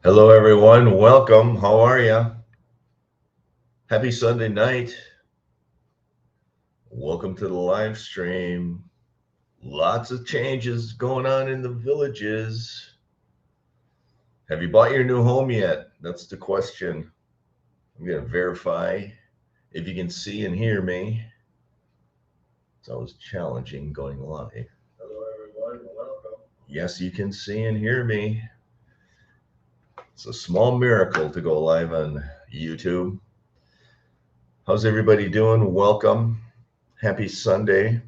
Hello, everyone. Welcome. How are you? Happy Sunday night. Welcome to the live stream. Lots of changes going on in the villages. Have you bought your new home yet? That's the question. I'm going to verify if you can see and hear me. It's always challenging going live. Hello, everyone. Welcome. Yes, you can see and hear me. It's a small miracle to go live on YouTube. How's everybody doing? Welcome. Happy Sunday.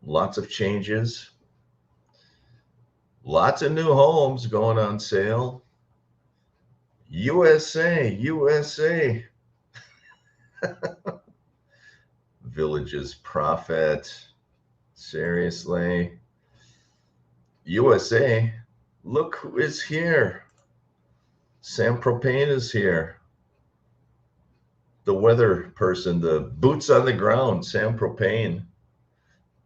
Lots of changes. Lots of new homes going on sale. USA, USA. Villages profit. Seriously. USA. Look who is here. Sam Propane is here. The weather person, the boots on the ground, Sam Propane.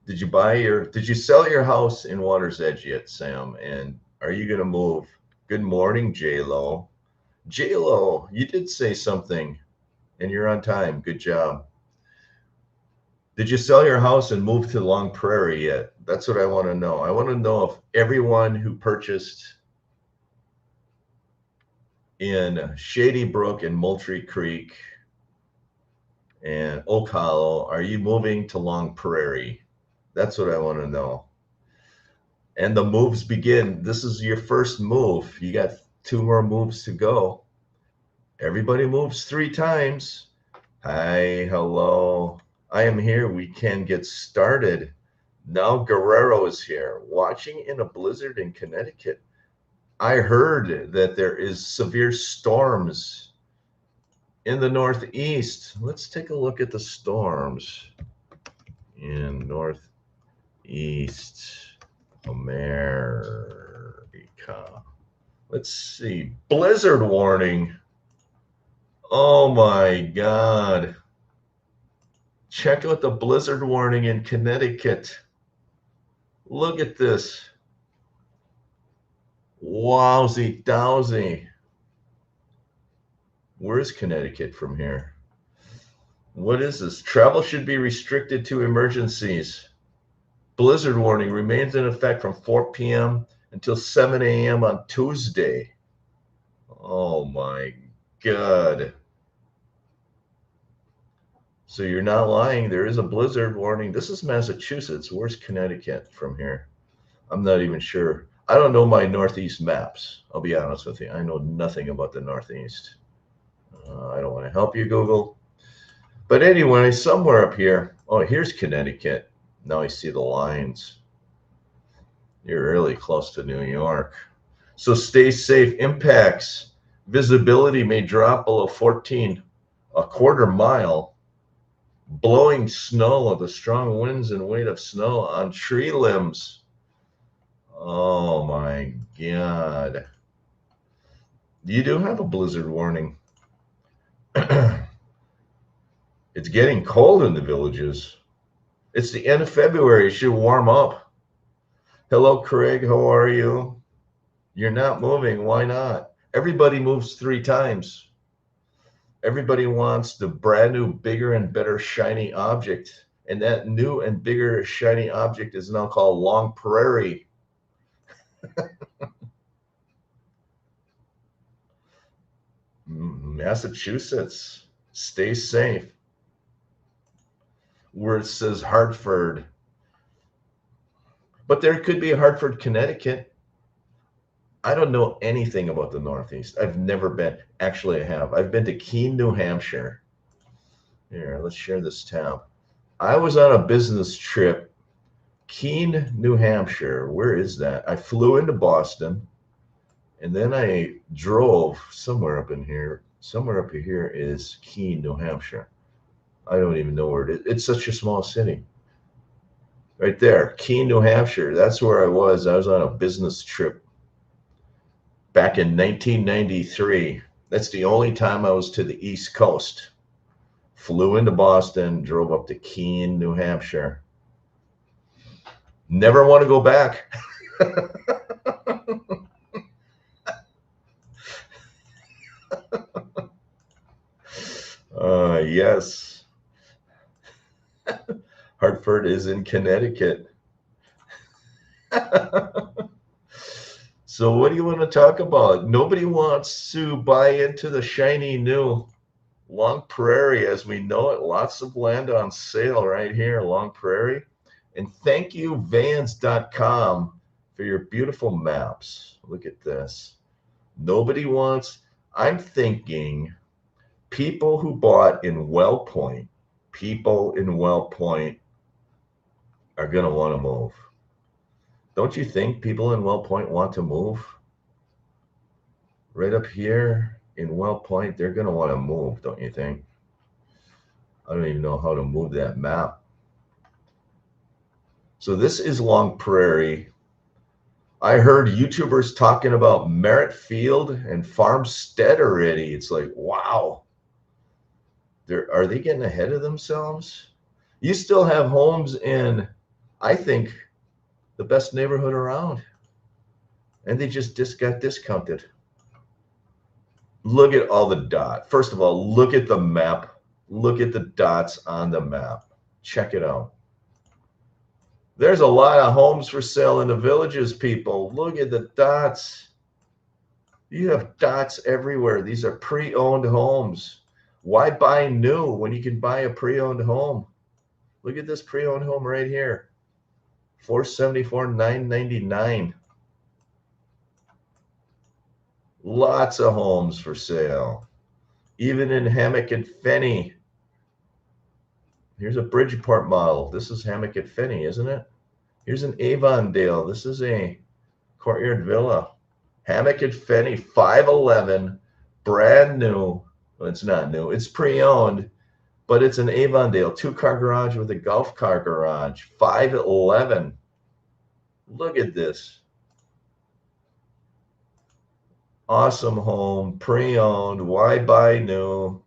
Did you sell your house in Water's Edge yet, Sam? And are you gonna move? Good morning, J-Lo. J-Lo, you did say something and you're on time. Good job. Did you sell your house and move to Long Prairie yet? That's what I want to know. I want to know if everyone who purchased in Shady Brook and Moultrie Creek and Oak Hollow, are you moving to Long Prairie? That's what I want to know. And the moves begin. This is your first move. You got 2 more moves to go. Everybody moves 3 times. Hi, hello. I am here. We can get started. Now Guerrero is here, watching in a blizzard in Connecticut. I heard that there is severe storms in the Northeast. Let's take a look at the storms in Northeast America. Let's see. Blizzard warning. Oh my God. Check out the blizzard warning in Connecticut. Look at this. Wowsy dowsy. Where's Connecticut from here? What is this? Travel should be restricted to emergencies. Blizzard warning remains in effect from 4 p.m. until 7 a.m. on Tuesday. Oh my God. So you're not lying. There is a blizzard warning. This is Massachusetts. Where's Connecticut from here? I'm not even sure. I don't know my Northeast maps. I'll be honest with you. I know nothing about the Northeast. I don't want to help you, Google. But anyway, somewhere up here. Oh, here's Connecticut. Now I see the lines. You're really close to New York. So stay safe. Impacts. Visibility may drop below 14 a quarter mile. Blowing snow, the strong winds and weight of snow on tree limbs. Oh my God. You do have a blizzard warning. It's getting cold in the villages. It's the end of February. It should warm up. Hello, Craig. How are you? You're not moving. Why not? Everybody moves 3 times. Everybody wants the brand new, bigger, and better shiny object. And that new and bigger shiny object is now called Long Prairie. Massachusetts. Stay safe. Where it says Hartford. But there could be Hartford, Connecticut. I don't know anything about the Northeast. I've never been. Actually, I have. I've been to Keene, New Hampshire. Here, let's share this tab. I was on a business trip, Keene, New Hampshire. Where is that? I flew into Boston, and then I drove somewhere up in here. Somewhere up here is Keene, New Hampshire. I don't even know where it is. It's such a small city. Right there, Keene, New Hampshire. That's where I was. I was on a business trip back in 1993. That's the only time I was to the East Coast. Flew into Boston, drove up to Keene, New Hampshire. Never want to go back. Yes, Hartford is in Connecticut. So what do you want to talk about? Nobody wants to buy into the shiny new Long Prairie as we know it. Lots of land on sale right here, Long Prairie. And thank you, Vans.com, for your beautiful maps. Look at this. Nobody wants, I'm thinking people who bought in Wellpoint, people in Wellpoint are going to want to move. Don't you think people in Wellpoint want to move? Right up here in Wellpoint, they're going to want to move, don't you think? I don't even know how to move that map. So this is Long Prairie. I heard YouTubers talking about Merritt Field and Farmstead already. It's like, wow, are they getting ahead of themselves? You still have homes in, I think, the best neighborhood around, and they just got discounted. Look at all the dots. First of all, look at the map. Look at the dots on the map. Check it out. There's a lot of homes for sale in the villages, people. Look at the dots. You have dots everywhere. These are pre-owned homes. Why buy new when you can buy a pre-owned home? Look at this pre-owned home right here. $474, $999. Lots of homes for sale. Even in Hammock and Fenny. Here's a Bridgeport model. This is Hammock and Fenny, isn't it? Here's an Avondale. This is a courtyard villa. Hammock and Fenny, 511, brand new. Well, it's not new. It's pre-owned, but it's an Avondale, 2-car garage with a golf car garage, 511. Look at this. Awesome home, pre-owned. Why buy new?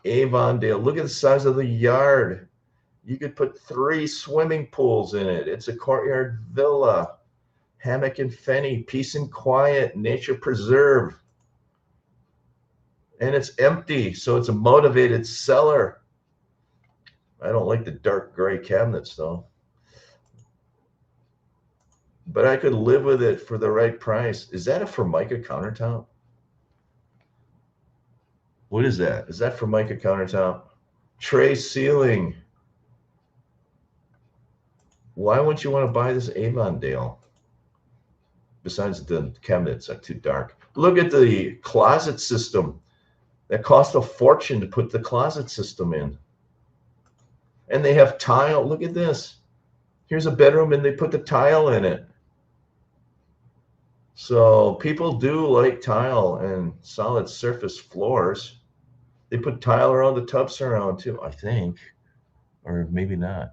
Avondale. Look at the size of the yard. You could put 3 swimming pools in it. It's a courtyard villa. Hammock and Fenny, peace and quiet, nature preserve. And it's empty, so it's a motivated seller. I don't like the dark gray cabinets though. But I could live with it for the right price. Is that a Formica countertop? What is that? Is that Formica countertop? Tray ceiling. Why wouldn't you want to buy this Avondale? Besides the cabinets are too dark. Look at the closet system. That cost a fortune to put the closet system in. And they have tile. Look at this. Here's a bedroom and they put the tile in it. So people do like tile and solid surface floors. They put tile around the tub surround too, I think. Or maybe not.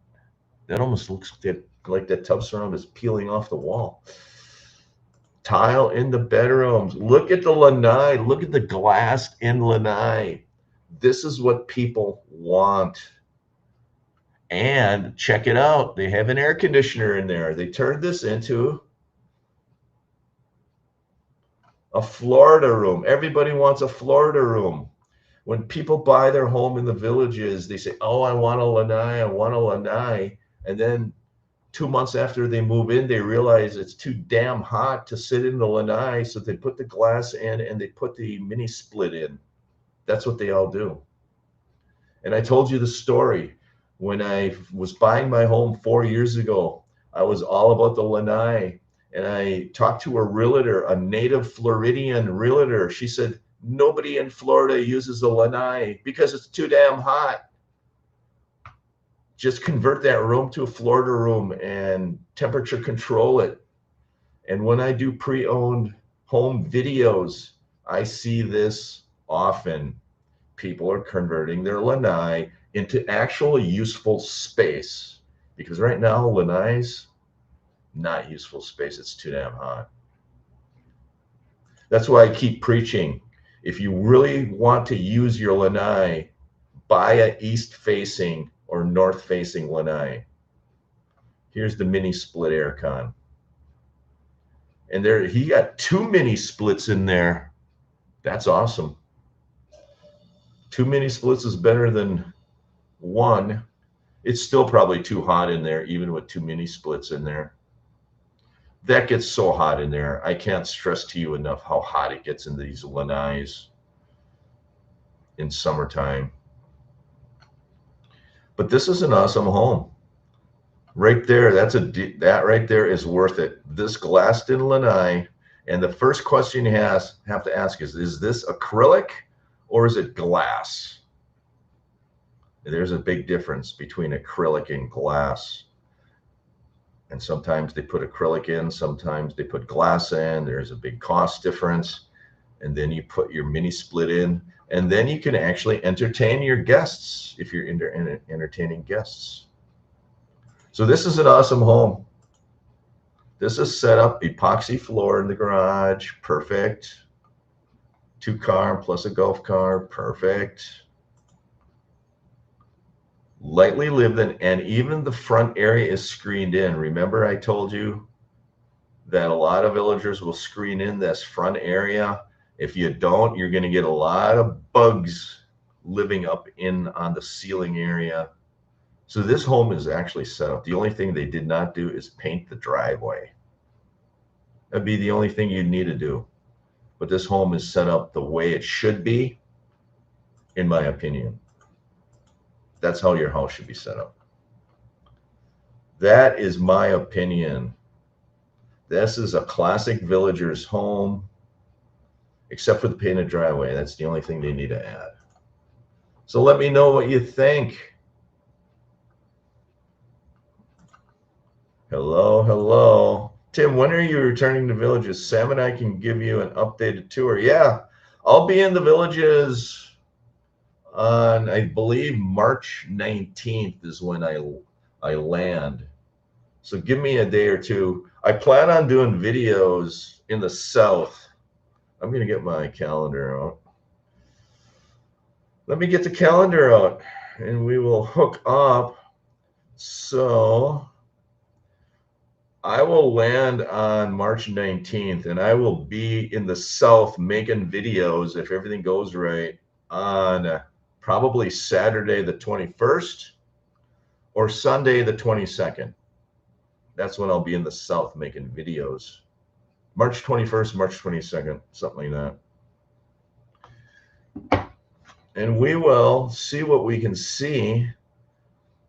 That almost looks like that tub surround is peeling off the wall. Tile in the bedrooms. Look at the lanai. Look at the glass in lanai. This is what people want. And check it out. They have an air conditioner in there. They turned this into a Florida room. Everybody wants a Florida room. When people buy their home in the villages, they say, oh, I want a lanai, I want a lanai. And then 2 months after they move in, they realize it's too damn hot to sit in the lanai. So they put the glass in and they put the mini split in. That's what they all do. And I told you the story. When I was buying my home 4 years ago, I was all about the lanai. And I talked to a realtor, a native Floridian realtor. She said, nobody in Florida uses the lanai because it's too damn hot. Just convert that room to a Florida room and temperature control it. And when I do pre-owned home videos, I see this often. People are converting their lanai into actual useful space. Because right now, lanai's not useful space. It's too damn hot. That's why I keep preaching. If you really want to use your lanai, buy a east-facing or north-facing lanai. Here's the mini split aircon. And there, he got 2 mini splits in there. That's awesome. 2 mini splits is better than one. It's still probably too hot in there, even with 2 mini splits in there. That gets so hot in there. I can't stress to you enough how hot it gets in these lanais in summertime. But this is an awesome home. Right there, that right there is worth it. This glassed in lanai, and the first question you have to ask is this acrylic or is it glass? There's a big difference between acrylic and glass. And sometimes they put acrylic in, sometimes they put glass in. There's a big cost difference. And then you put your mini split in, and then you can actually entertain your guests if you're entertaining guests. So this is an awesome home. This is set up, epoxy floor in the garage, perfect. 2-car plus a golf cart, perfect. Lightly lived in, and even the front area is screened in. Remember I told you that a lot of villagers will screen in this front area. If you don't, you're going to get a lot of bugs living up in on the ceiling area. So this home is actually set up. The only thing they did not do is paint the driveway. That'd be the only thing you'd need to do. But this home is set up the way it should be, in my opinion. That's how your house should be set up. That is my opinion. This is a classic villager's home, except for the painted driveway. That's the only thing they need to add. So let me know what you think. Hello, hello. Tim, when are you returning to villages? Sam and I can give you an updated tour. Yeah, I'll be in the villages on, I believe, March 19th is when I land. So give me a day or two. I plan on doing videos in the south. I'm going to get my calendar out. Let me get the calendar out and we will hook up. So I will land on March 19th and I will be in the south making videos, if everything goes right, on probably Saturday the 21st or Sunday the 22nd. That's when I'll be in the south making videos. March 21st, March 22nd, something like that. And we will see what we can see.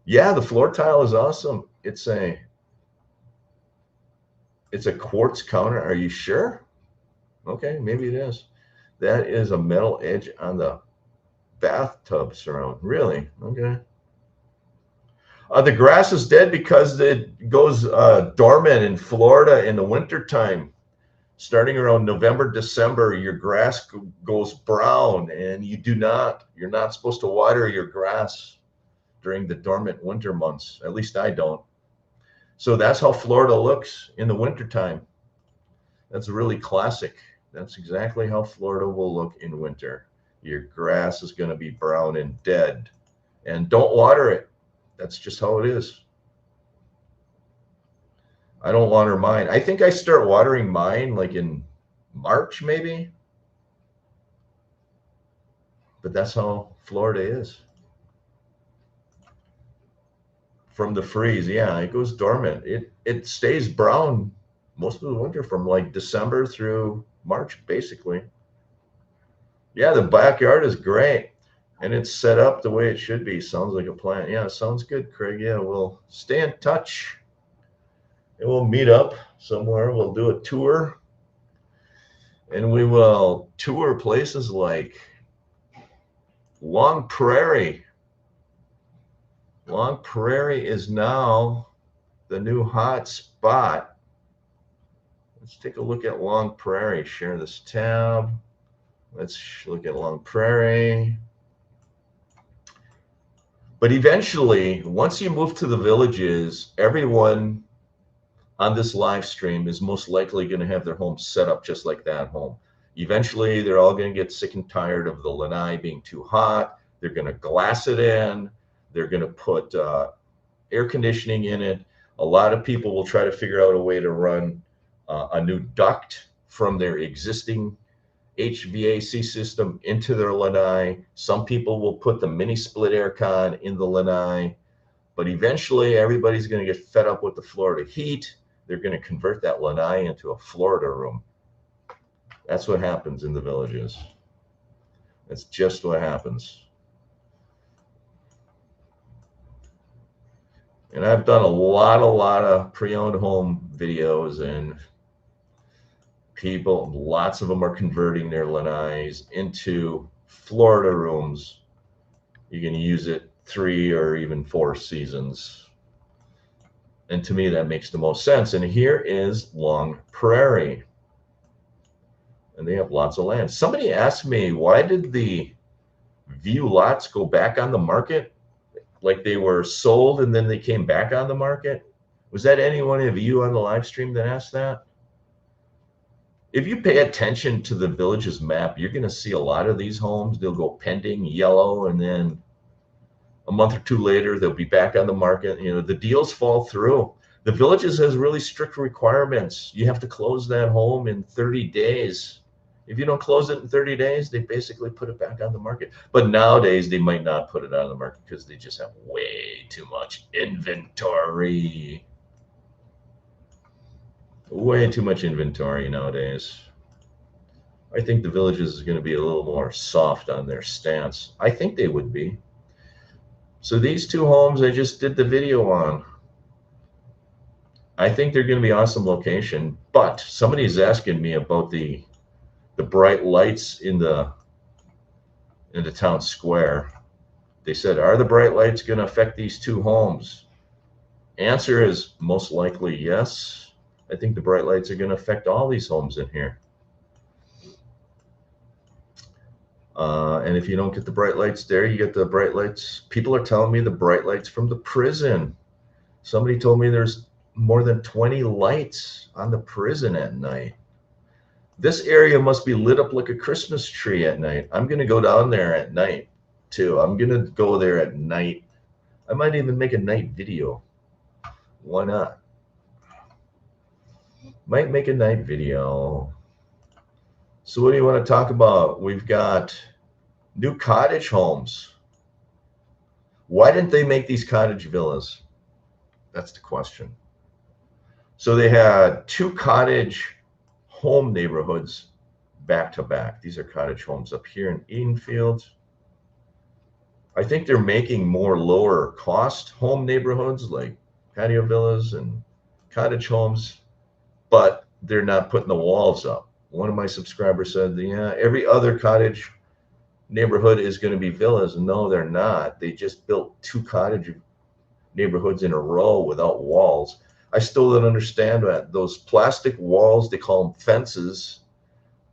Yeah, the floor tile is awesome. It's a quartz counter. Are you sure? Okay, maybe it is. That is a metal edge on the bathtub surround. Really? Okay. The grass is dead because it goes dormant in Florida in the wintertime. Starting around November, December, your grass goes brown, and you're not supposed to water your grass during the dormant winter months. At least I don't. So that's how Florida looks in the wintertime. That's really classic. That's exactly how Florida will look in winter. Your grass is going to be brown and dead. And don't water it. That's just how it is. I don't water mine. I think I start watering mine like in March, maybe. But that's how Florida is. From the freeze, yeah, it goes dormant. It stays brown most of the winter from like December through March, basically. Yeah, the backyard is great. And it's set up the way it should be. Sounds like a plan. Yeah, sounds good, Craig. Yeah, we'll stay in touch. And we'll meet up somewhere. We'll do a tour. And we will tour places like Long Prairie. Long Prairie is now the new hot spot. Let's take a look at Long Prairie. Share this tab. Let's look at Long Prairie. But eventually, once you move to the villages, everyone on this live stream is most likely going to have their home set up just like that home. Eventually, they're all going to get sick and tired of the lanai being too hot. They're going to glass it in. They're going to put air conditioning in it. A lot of people will try to figure out a way to run a new duct from their existing HVAC system into their lanai. Some people will put the mini split aircon in the lanai, but eventually everybody's going to get fed up with the Florida heat. They're going to convert that lanai into a Florida room. That's what happens in the villages. That's just what happens. And I've done a lot of pre-owned home videos, and people, lots of them are converting their lanais into Florida rooms. You can use it 3 or even 4 seasons. And to me, that makes the most sense. And here is Long Prairie. And they have lots of land. Somebody asked me, why did the view lots go back on the market? Like they were sold and then they came back on the market? Was that any one of you on the live stream that asked that? If you pay attention to the village's map, you're going to see a lot of these homes. They'll go pending, yellow, and then a month or 2 later, they'll be back on the market. You know, the deals fall through. The villages has really strict requirements. You have to close that home in 30 days. If you don't close it in 30 days, they basically put it back on the market. But nowadays, they might not put it on the market because they just have way too much inventory. Way too much inventory nowadays. I think the villages is going to be a little more soft on their stance. I think they would be. So these 2 homes I just did the video on. I think they're going to be awesome location. But somebody's asking me about the bright lights in the town square. They said, are the bright lights going to affect these 2 homes? Answer is most likely yes. I think the bright lights are going to affect all these homes in here. And if you don't get the bright lights there, you get the bright lights. People are telling me the bright lights from the prison. Somebody told me there's more than 20 lights on the prison at night. This area must be lit up like a Christmas tree at night. I'm going to go down there at night too. I'm going to go there at night. I might even make a night video. Why not? Might make a night video. So what do you want to talk about? We've got new cottage homes. Why didn't they make these cottage villas? That's the question. So they had 2 cottage home neighborhoods back to back. These are cottage homes up here in Edenfield. I think they're making more lower cost home neighborhoods like patio villas and cottage homes, but they're not putting the walls up. One of my subscribers said, yeah, every other cottage neighborhood is going to be villas. No, they're not. They just built 2 cottage neighborhoods in a row without walls. I still don't understand that. Those plastic walls, they call them fences.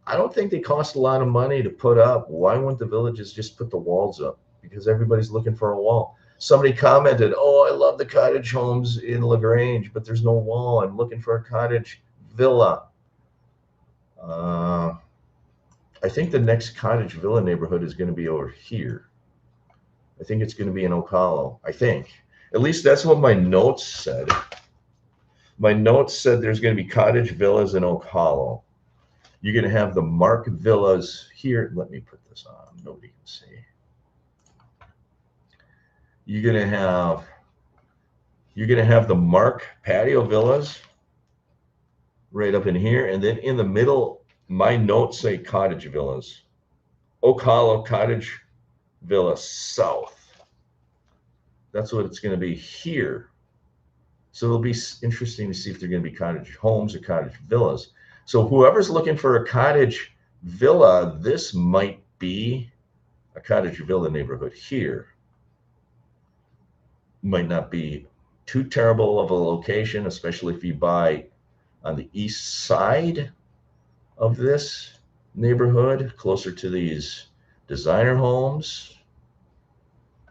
I don't think they cost a lot of money to put up. Why wouldn't the villages just put the walls up? Because everybody's looking for a wall. Somebody commented, oh, I love the cottage homes in LaGrange, but there's no wall. I'm looking for a cottage villa. I think the next cottage villa neighborhood is going to be over here. I think it's going to be in Oak Hollow. I think. At least that's what my notes said. My notes said there's going to be cottage villas in Oak Hollow. You're going to have the Mark villas here. Let me put this on. Nobody can see. You're going to have the Mark patio villas right up in here, and then in the middle, my notes say cottage villas. Oak Hollow cottage villa south. That's what it's going to be here. So it'll be interesting to see if they're going to be cottage homes or cottage villas. So whoever's looking for a cottage villa, this might be a cottage villa neighborhood here. Might not be too terrible of a location, especially if you buy on the east side of this neighborhood, closer to these designer homes.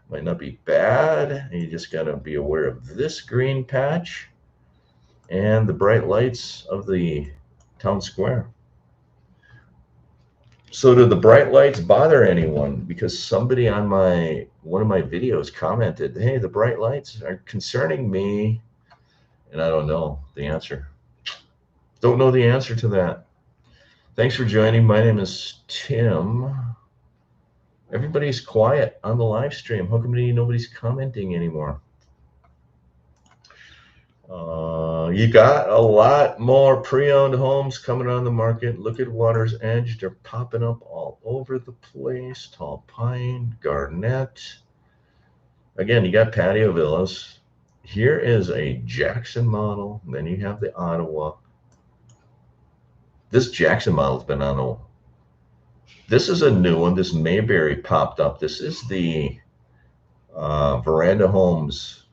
Might not be bad. You just got to be aware of this green patch and the bright lights of the town square. So do the bright lights bother anyone? Because somebody on one of my videos commented, hey, the bright lights are concerning me. And I don't know the answer. Don't know the answer to that. Thanks for joining. My name is Tim. Everybody's quiet on the live stream. How come nobody's commenting anymore? You got a lot more pre-owned homes coming on the market. Look at Water's Edge. They're popping up all over the place. Tall Pine, Garnett. Again, you got patio villas. Here is a Jackson model. Then you have the Ottawa. This Jackson model's been on a... This is a new one. This Mayberry popped up. This is the Veranda Homes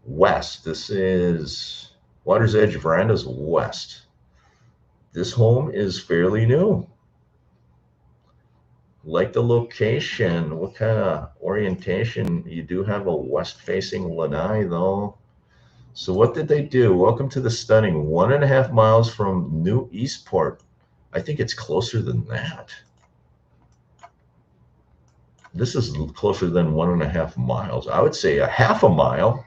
West. This is Water's Edge Verandas West. This home is fairly new. Like the location, what kind of orientation? You do have a west-facing Lanai, though. So what did they do? Welcome to the stunning 1.5 miles from New Eastport. I think it's closer than that. This is closer than 1.5 miles. I would say a half a mile.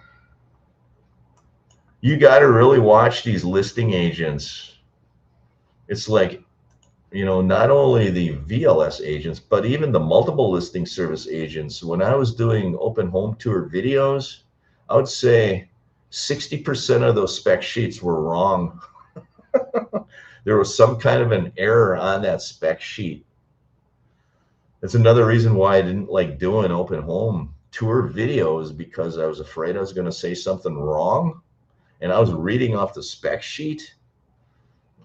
You got to really watch these listing agents. It's like, you know, not only the VLS agents, but even the multiple listing service agents. When I was doing open home tour videos, I would say 60% of those spec sheets were wrong. There was some kind of an error on that spec sheet. That's another reason why I didn't like doing open home tour videos, because I was afraid I was going to say something wrong. And I was reading off the spec sheet.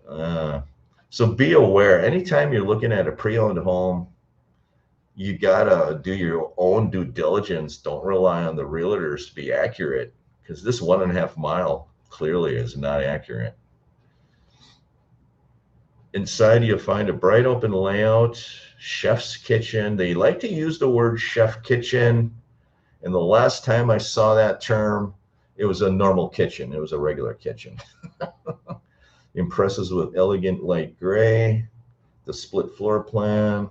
So be aware, anytime you're looking at a pre-owned home, you gotta do your own due diligence. Don't rely on the realtors to be accurate, because this 1.5 mile clearly is not accurate. Inside you'll find a bright open layout, chef's kitchen. They like to use the word chef kitchen. And the last time I saw that term, it was a normal kitchen. It was a regular kitchen. Impresses with elegant light gray, the split floor plan.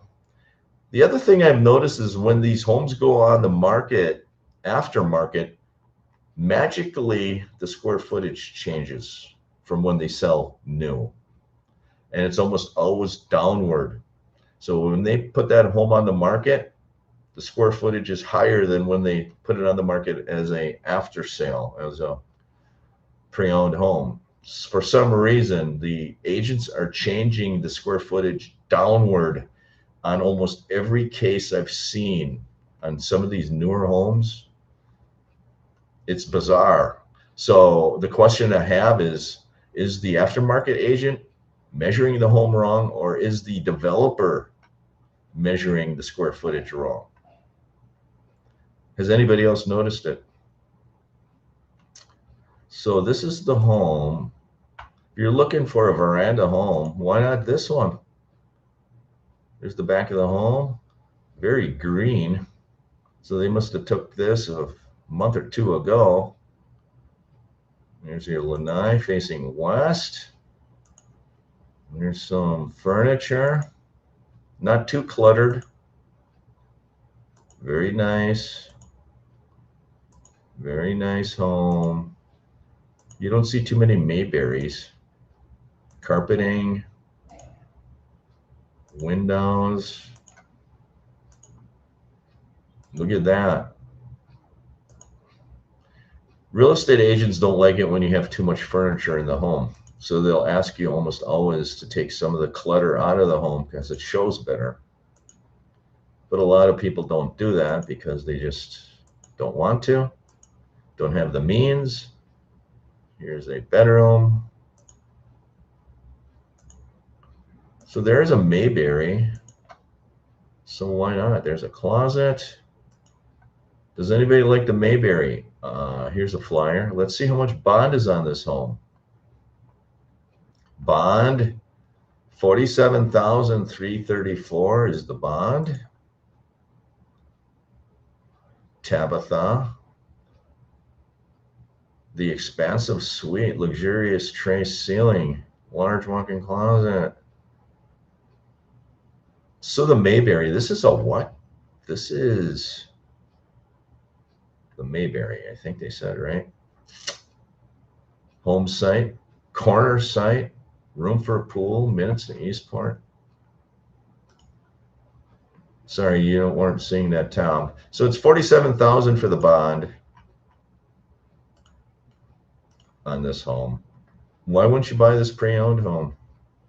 The other thing I've noticed is when these homes go on the market, aftermarket, magically the square footage changes from when they sell new. And it's almost always downward. So when they put that home on the market, the square footage is higher than when they put it on the market as a after sale, as a pre-owned home. For some reason, the agents are changing the square footage downward on almost every case I've seen on some of these newer homes. It's bizarre. So the question I have is the aftermarket agent measuring the home wrong, or is the developer measuring the square footage wrong? Has anybody else noticed it? So this is the home. If you're looking for a veranda home, why not this one? There's the back of the home, very green. So they must have took this a month or two ago. There's your lanai facing west. There's some furniture, not too cluttered. Very nice. Very nice home. You don't see too many Mayberries. Carpeting, windows. Look at that. Real estate agents don't like it when you have too much furniture in the home. So they'll ask you almost always to take some of the clutter out of the home because it shows better. But a lot of people don't do that because they just don't want to, don't have the means. Here's a bedroom. So there's a Mayberry. So why not? There's a closet. Does anybody like the Mayberry? Here's a flyer. Let's see how much bond is on this home. Bond, $47,334 is the bond. Tabitha. The expansive suite, luxurious tray ceiling, large walk-in closet. So the Mayberry, this is a what? This is the Mayberry, I think they said, right? Home site, corner site. Room for a pool, minutes to Eastport. Sorry, you weren't seeing that town. So it's 47,000 for the bond on this home. Why wouldn't you buy this pre-owned home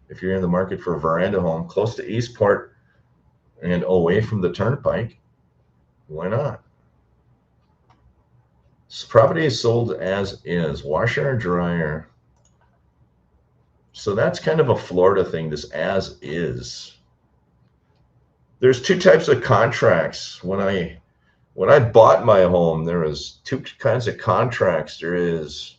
if you're in the market for a veranda home close to Eastport and away from the turnpike? Why not? This property is sold as is, washer and dryer. So that's kind of a Florida thing, this as is. There's two types of contracts. When I bought my home, there was two kinds of contracts. There is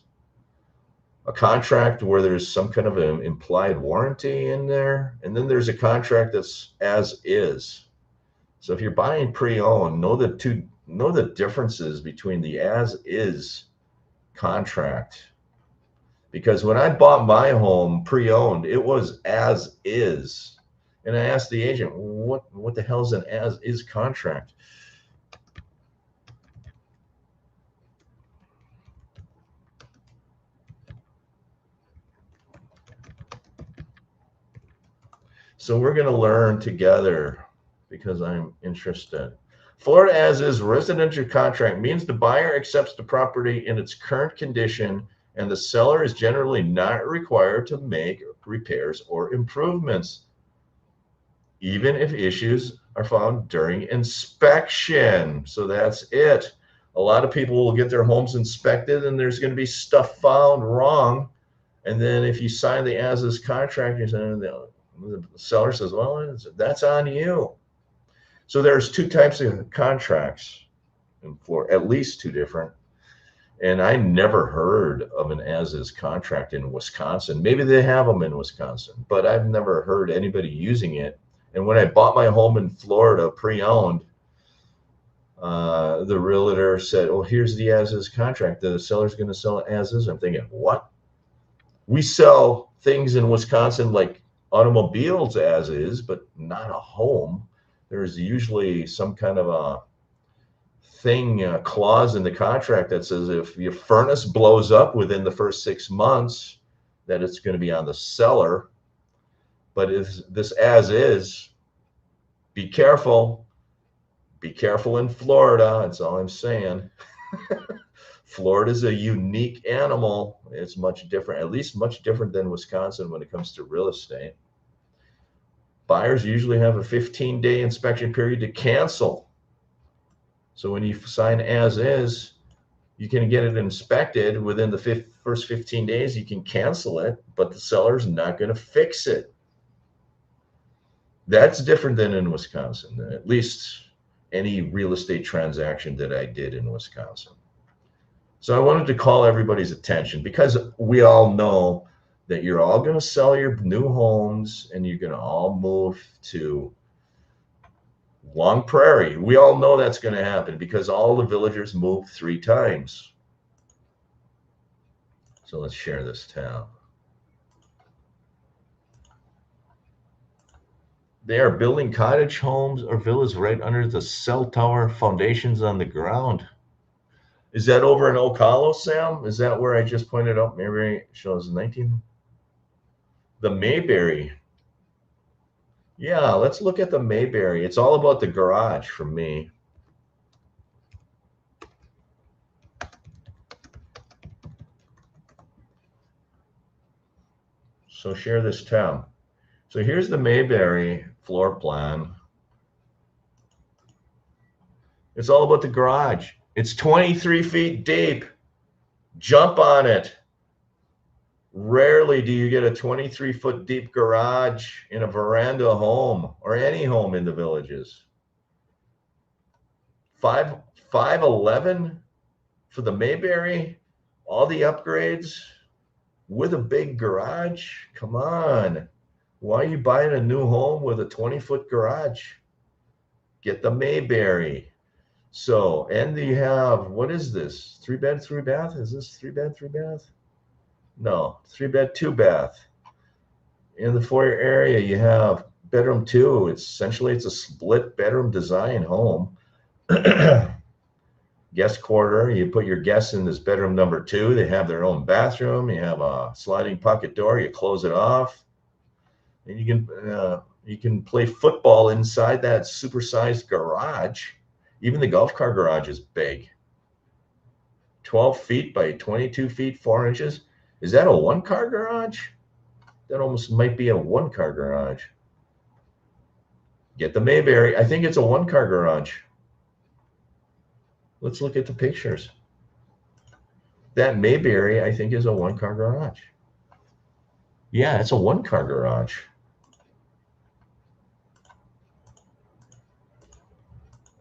a contract where there's some kind of an implied warranty in there, and then there's a contract that's as is. So if you're buying pre-owned, know the differences between the as is contract. Because when I bought my home pre-owned, it was as is. And I asked the agent, what the hell is an as is contract? So we're going to learn together because I'm interested. Florida as is residential contract means the buyer accepts the property in its current condition and the seller is generally not required to make repairs or improvements, even if issues are found during inspection. So that's it. A lot of people will get their homes inspected and there's going to be stuff found wrong. And then if you sign the as-is contract, you're saying the seller says, well, that's on you. So there's two types of contracts in Florida, at least two different. And I never heard of an as-is contract in Wisconsin. Maybe they have them in Wisconsin, but I've never heard anybody using it. And when I bought my home in Florida pre-owned, the realtor said, "Oh, here's the as-is contract. The seller's going to sell it as-is." I'm thinking, what? We sell things in Wisconsin like automobiles as is, but not a home. There's usually some kind of a thing, a clause in the contract that says if your furnace blows up within the first 6 months, that it's going to be on the seller. But if this as is, be careful. Be careful in Florida. That's all I'm saying. Florida is a unique animal. It's much different, at least much different than Wisconsin when it comes to real estate. Buyers usually have a 15-day inspection period to cancel. So when you sign as is, you can get it inspected within the first 15 days. You can cancel it, but the seller's not going to fix it. That's different than in Wisconsin, at least any real estate transaction that I did in Wisconsin. So I wanted to call everybody's attention because we all know that you're all going to sell your new homes and you're going to all move to Long Prairie. We all know that's going to happen because all the villagers moved 3 times. So let's share this tab. They are building cottage homes or villas right under the cell tower foundations on the ground. Is that over in Ocala, Sam? Is that where I just pointed out? Mayberry shows 19. The Mayberry. Yeah, let's look at the Mayberry. It's all about the garage for me. So share this tab. So here's the Mayberry floor plan. It's all about the garage. It's 23 feet deep. Jump on it. Rarely do you get a 23-foot deep garage in a veranda home or any home in the villages. 511 for the Mayberry, all the upgrades with a big garage. Come on. Why are you buying a new home with a 20-foot garage? Get the Mayberry. So, and you have, what is this? 3-bed, 3-bath? Is this 3-bed, 3-bath? No, 3-bed, 2-bath. In the foyer area, you have bedroom 2. It's essentially a split bedroom design home. guest quarter. You put your guests in this bedroom number 2. They have their own bathroom. You have a sliding pocket door. You close it off, and you can play football inside that supersized garage. Even the golf car garage is big. 12 feet by 22 feet 4 inches. Is that a one-car garage? That almost might be a one-car garage. Get the Mayberry. I think it's a one-car garage. Let's look at the pictures. That Mayberry, I think, is a one-car garage. Yeah, it's a one-car garage.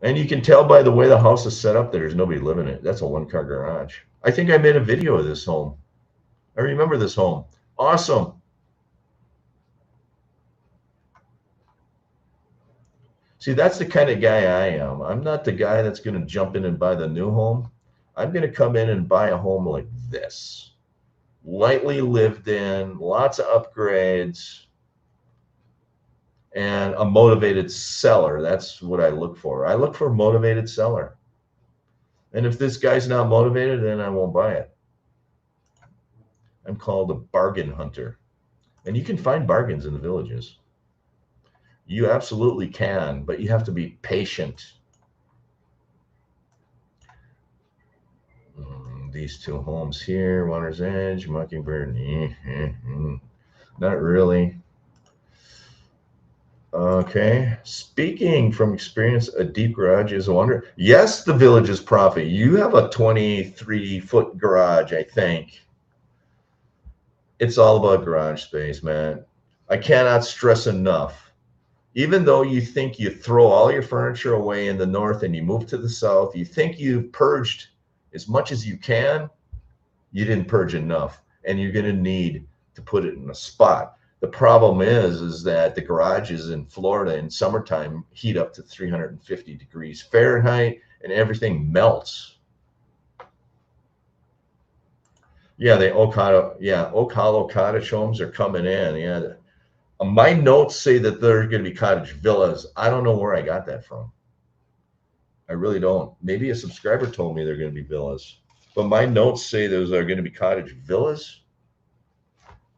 And you can tell by the way the house is set up that there's nobody living in it. That's a one-car garage. I think I made a video of this home. I remember this home. Awesome. See, that's the kind of guy I am. I'm not the guy that's going to jump in and buy the new home. I'm going to come in and buy a home like this. Lightly lived in, lots of upgrades, and a motivated seller. That's what I look for. I look for a motivated seller. And if this guy's not motivated, then I won't buy it. I'm called a bargain hunter. And you can find bargains in the villages. You absolutely can, but you have to be patient. These two homes here, Water's Edge, Mockingbird, not really. Okay, speaking from experience, a deep garage is a wonder. Yes, the Village's Prophet. You have a 23-foot garage, I think. It's all about garage space, man. I cannot stress enough. Even though you think you throw all your furniture away in the north and you move to the south, you think you've purged as much as you can, you didn't purge enough, and you're going to need to put it in a spot. The problem is that the garages in Florida in summertime heat up to 350 degrees Fahrenheit, and everything melts. Yeah, the Oak Hollow cottage homes are coming in. Yeah. My notes say that they're going to be cottage villas. I don't know where I got that from. I really don't. Maybe a subscriber told me they're going to be villas. But my notes say those are going to be cottage villas.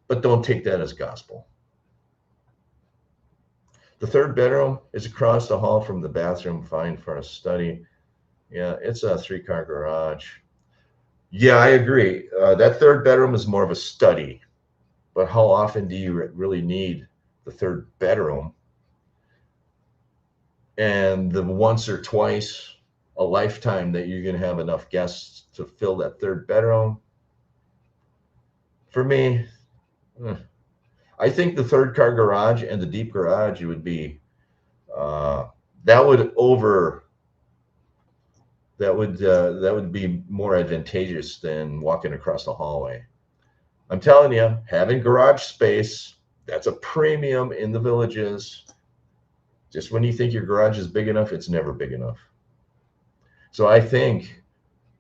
But don't take that as gospel. The third bedroom is across the hall from the bathroom, fine for a study. Yeah, it's a 3-car garage. Yeah, I agree. That third bedroom is more of a study. But how often do you really need the third bedroom? And the once or twice a lifetime that you're going to have enough guests to fill that third bedroom? For me, I think the 3rd-car garage and the deep garage would be that would be more advantageous than walking across the hallway. I'm telling you, having garage space, that's a premium in the villages. Just when you think your garage is big enough, it's never big enough. So I think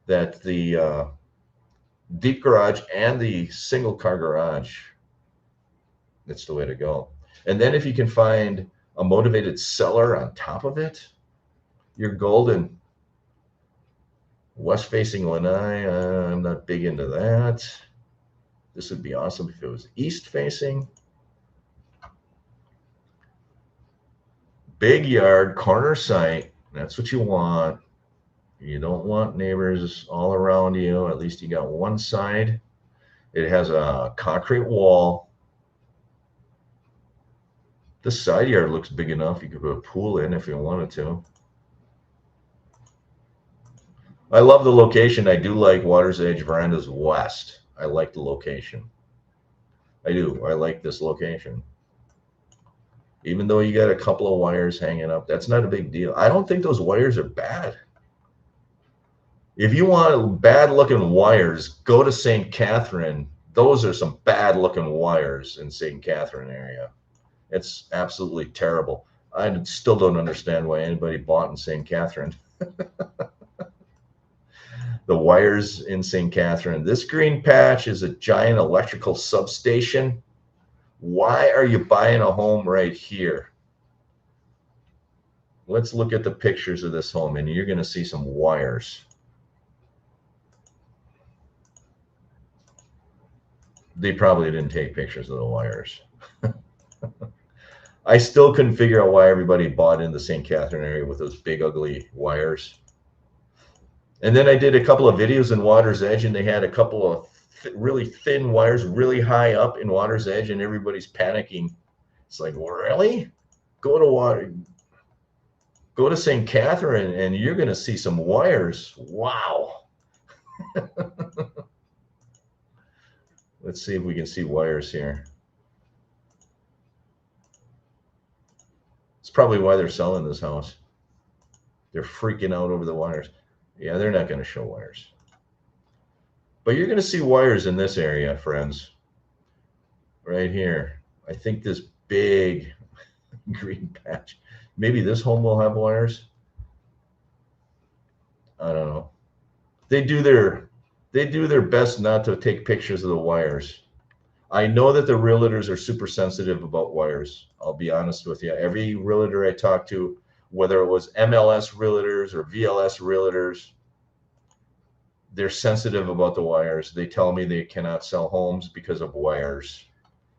that the deep garage and the single-car garage, that's the way to go. And then if you can find a motivated seller on top of it, you're golden. West-facing Lanai, I'm not big into that. This would be awesome if it was east-facing. Big yard, corner site, that's what you want. You don't want neighbors all around you. At least you got one side. It has a concrete wall. The side yard looks big enough. You could put a pool in if you wanted to. I love the location. I do like Water's Edge Verandas West. I like the location. I do. I like this location. Even though you got a couple of wires hanging up, that's not a big deal. I don't think those wires are bad. If you want bad looking wires, go to St. Catherine. Those are some bad looking wires in St. Catherine area. It's absolutely terrible. I still don't understand why anybody bought in St. Catherine. The wires in St. Catherine. This green patch is a giant electrical substation. Why are you buying a home right here? Let's look at the pictures of this home, and you're going to see some wires. They probably didn't take pictures of the wires. I still couldn't figure out why everybody bought in the St. Catherine area with those big ugly wires. And then I did a couple of videos in Water's Edge, and they had a couple of really thin wires really high up in Water's Edge, and everybody's panicking. It's like, really? Go to St. Catherine, and you're going to see some wires. Wow. Let's see if we can see wires here. It's probably why they're selling this house. They're freaking out over the wires. Yeah, they're not going to show wires. But you're going to see wires in this area, friends. Right here. I think this big green patch. Maybe this home will have wires. I don't know. They do their best not to take pictures of the wires. I know that the realtors are super sensitive about wires. I'll be honest with you. Every realtor I talked to, whether it was MLS realtors or VLS realtors, they're sensitive about the wires. They tell me they cannot sell homes because of wires.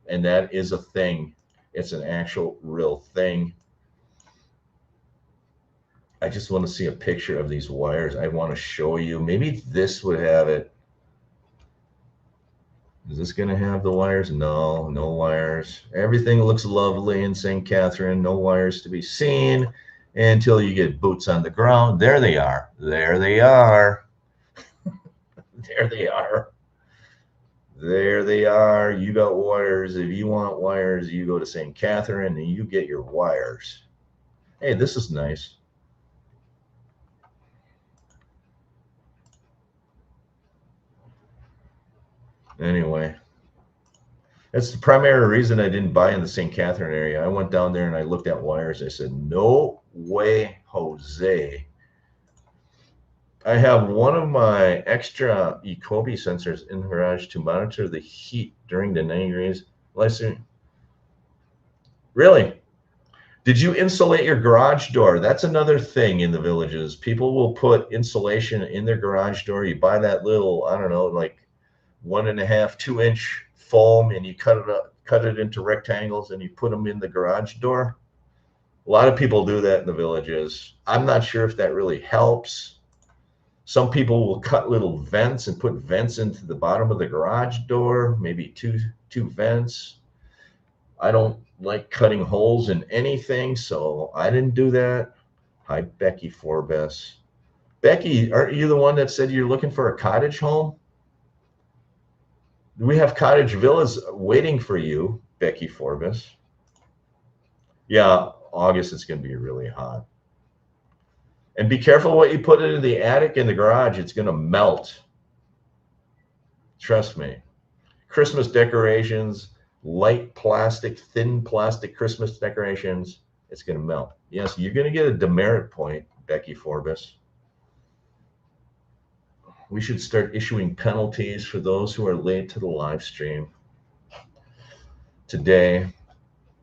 And that is a thing. It's an actual real thing. I just want to see a picture of these wires. I want to show you. Maybe this would have it. Is this going to have the wires? No, no wires. Everything looks lovely in St. Catherine. No wires to be seen until you get boots on the ground. There they are. There they are. There they are. There they are. You got wires. If you want wires, you go to St. Catherine and you get your wires. Hey, this is nice. Anyway, that's the primary reason I didn't buy in the St. Catherine area. I went down there and I looked at wires. I said, no way, Jose. I have one of my extra Ecobee sensors in the garage to monitor the heat during the 90 degrees. Really? Did you insulate your garage door? That's another thing in the villages. People will put insulation in their garage door. You buy that little, I don't know, like 1.5, 2-inch foam, and you cut it into rectangles, and you put them in the garage door. A lot of people do that in the villages. I'm not sure if that really helps. Some people will cut little vents and put vents into the bottom of the garage door, maybe two vents. I don't like cutting holes in anything, so I didn't do that. Hi, Becky Forbes. Becky, aren't you the one that said you're looking for a cottage home? We have cottage villas waiting for you, Becky Forbes. Yeah, August it's going to be really hot. And be careful what you put in the attic and the garage. It's going to melt. Trust me. Christmas decorations, light plastic, thin plastic Christmas decorations, it's going to melt. Yes, you're going to get a demerit point, Becky Forbes. We should start issuing penalties for those who are late to the live stream today.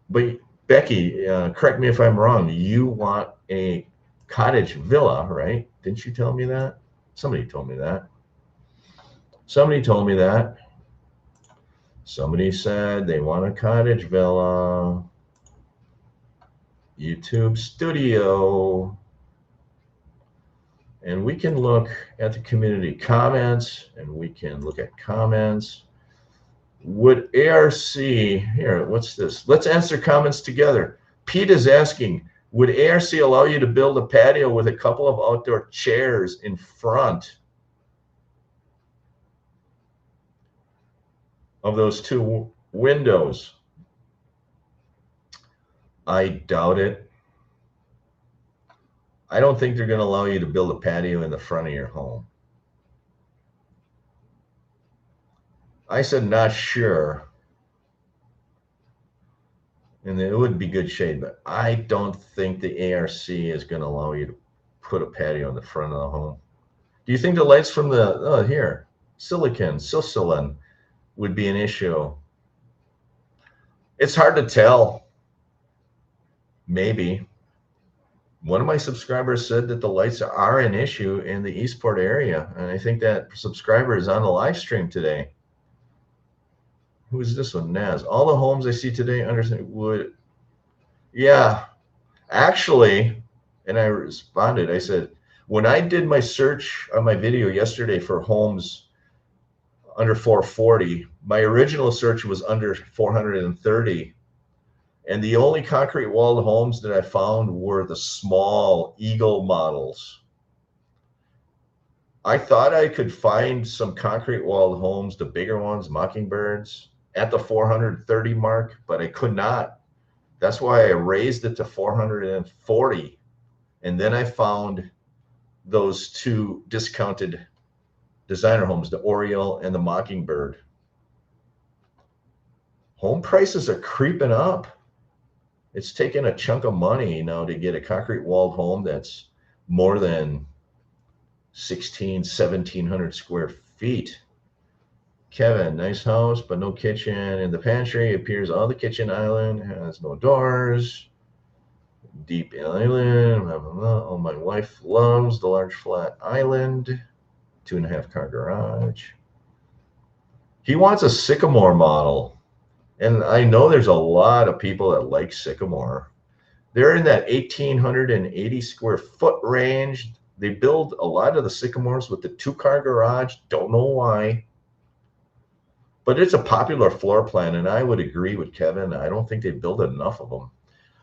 But Becky, correct me if I'm wrong. You want a cottage villa, right? Didn't you tell me that? Somebody told me that. Somebody told me that. Somebody said they want a cottage villa. YouTube studio. And we can look at the community comments, and we can look at comments. Would ARC, here, what's this? Let's answer comments together. Pete is asking, would ARC allow you to build a patio with a couple of outdoor chairs in front of those two windows? I doubt it. I don't think they're going to allow you to build a patio in the front of your home. I said not sure. And it would be good shade, but I don't think the ARC is going to allow you to put a patio in the front of the home. Do you think the lights from the, here, silicon would be an issue? It's hard to tell. Maybe. One of my subscribers said that the lights are an issue in the Eastport area, and I think that subscriber is on the live stream today. Who is this one? Naz. All the homes I see today understand would. Yeah, actually, and I responded. I said, when I did my search on my video yesterday for homes under 440, my original search was under 430. And the only concrete walled homes that I found were the small Eagle models. I thought I could find some concrete walled homes, the bigger ones, Mockingbirds, at the 430 mark, but I could not. That's why I raised it to 440. And then I found those two discounted designer homes, the Oriole and the Mockingbird. Home prices are creeping up. It's taking a chunk of money now to get a concrete walled home that's more than 1700 square feet. Kevin, nice house, but no kitchen in the pantry. It appears all the kitchen island has no doors. Deep island. Blah, blah, blah. Oh, my wife loves the large flat island. 2.5 car garage. He wants a Sycamore model. And I know there's a lot of people that like Sycamore. They're in that 1,880 square foot range. They build a lot of the Sycamores with the 2-car garage. Don't know why. But it's a popular floor plan, and I would agree with Kevin. I don't think they build enough of them.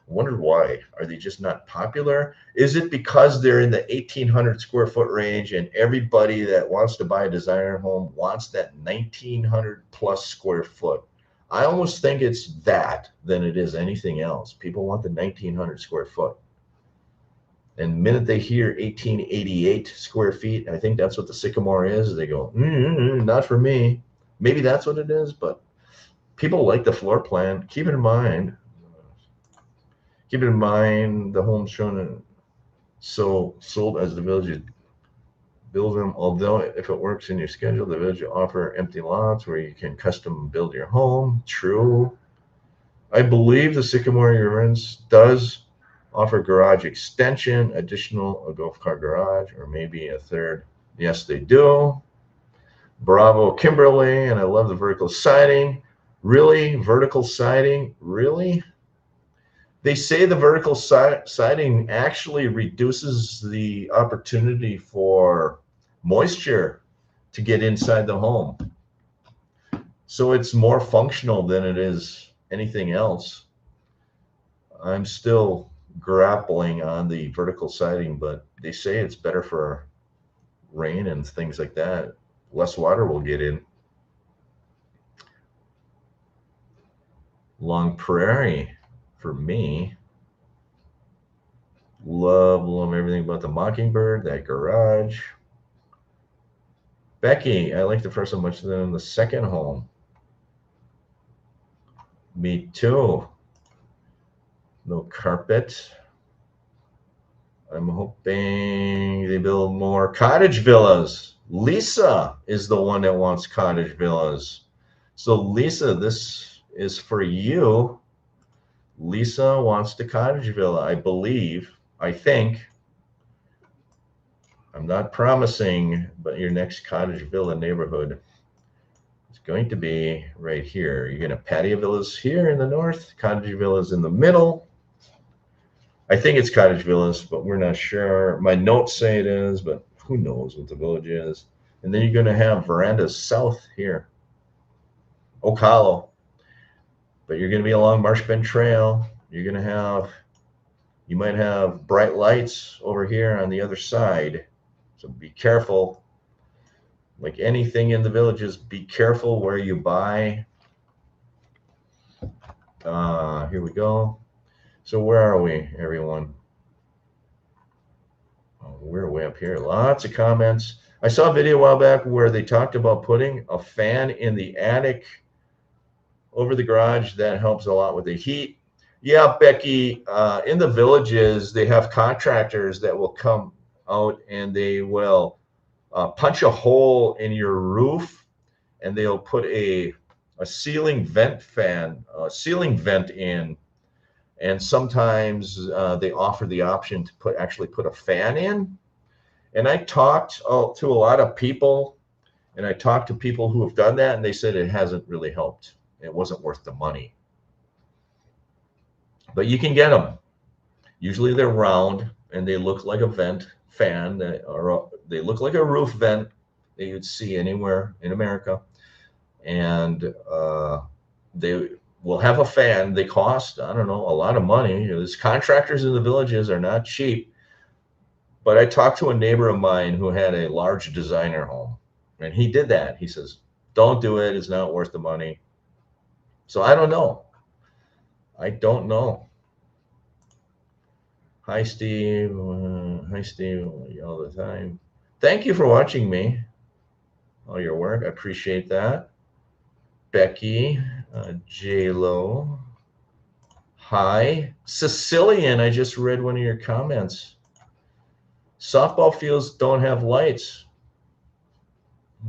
I wonder why. Are they just not popular? Is it because they're in the 1,800 square foot range and everybody that wants to buy a designer home wants that 1,900 plus square foot? I almost think it's that than it is anything else. People want the 1,900 square foot. And the minute they hear 1,888 square feet, I think that's what the Sycamore is, they go, not for me. Maybe that's what it is, but people like the floor plan. Keep it in mind the homes shown sold as the village build them. Although if it works in your schedule, the village will offer empty lots where you can custom build your home. True. I believe the Sycamore Urans does offer garage extension, additional a golf cart garage, or maybe a third. Yes, they do. Bravo, Kimberly, and I love the vertical siding. Really? Vertical siding? Really? They say the vertical siding actually reduces the opportunity for moisture to get inside the home. So it's more functional than it is anything else. I'm still grappling on the vertical siding, but they say it's better for rain and things like that. Less water will get in. Long Prairie for me. Love everything about the Mockingbird, that garage. Becky, I like the first one much than the second home. Me too. No carpet. I'm hoping they build more cottage villas. Lisa is the one that wants cottage villas. So Lisa, this is for you. Lisa wants the cottage villa, I believe. I think. I'm not promising, but your next cottage villa neighborhood is going to be right here. You're going to have patio villas here in the north, cottage villas in the middle. I think it's cottage villas, but we're not sure. My notes say it is, but who knows what the village is. And then you're going to have verandas south here, Oak Hollow. But you're going to be along Marsh Bend Trail. You're going to have, you might have bright lights over here on the other side. So be careful. Like anything in the villages, be careful where you buy. Here we go. So where are we, everyone? Oh, we're way up here. Lots of comments. I saw a video a while back where they talked about putting a fan in the attic over the garage. That helps a lot with the heat. Yeah, Becky, in the villages, they have contractors that will come out and they will punch a hole in your roof and they'll put a ceiling vent fan, ceiling vent in. And sometimes they offer the option to actually put a fan in. And I talked to a lot of people, and I talked to people who have done that, and they said it hasn't really helped. It wasn't worth the money. But you can get them. Usually they're round and they look like a vent fan, or they look like a roof vent that you'd see anywhere in America. And they will have a fan. They cost, I don't know, a lot of money. These contractors in the villages are not cheap. But I talked to a neighbor of mine who had a large designer home, and he did that. He says, don't do it. It's not worth the money. So I don't know. I don't know. Hi, Steve. Hi, Steve. All the time. Thank you for watching me. All your work. I appreciate that. Becky, J-Lo. Hi. Sicilian, I just read one of your comments. Softball fields don't have lights.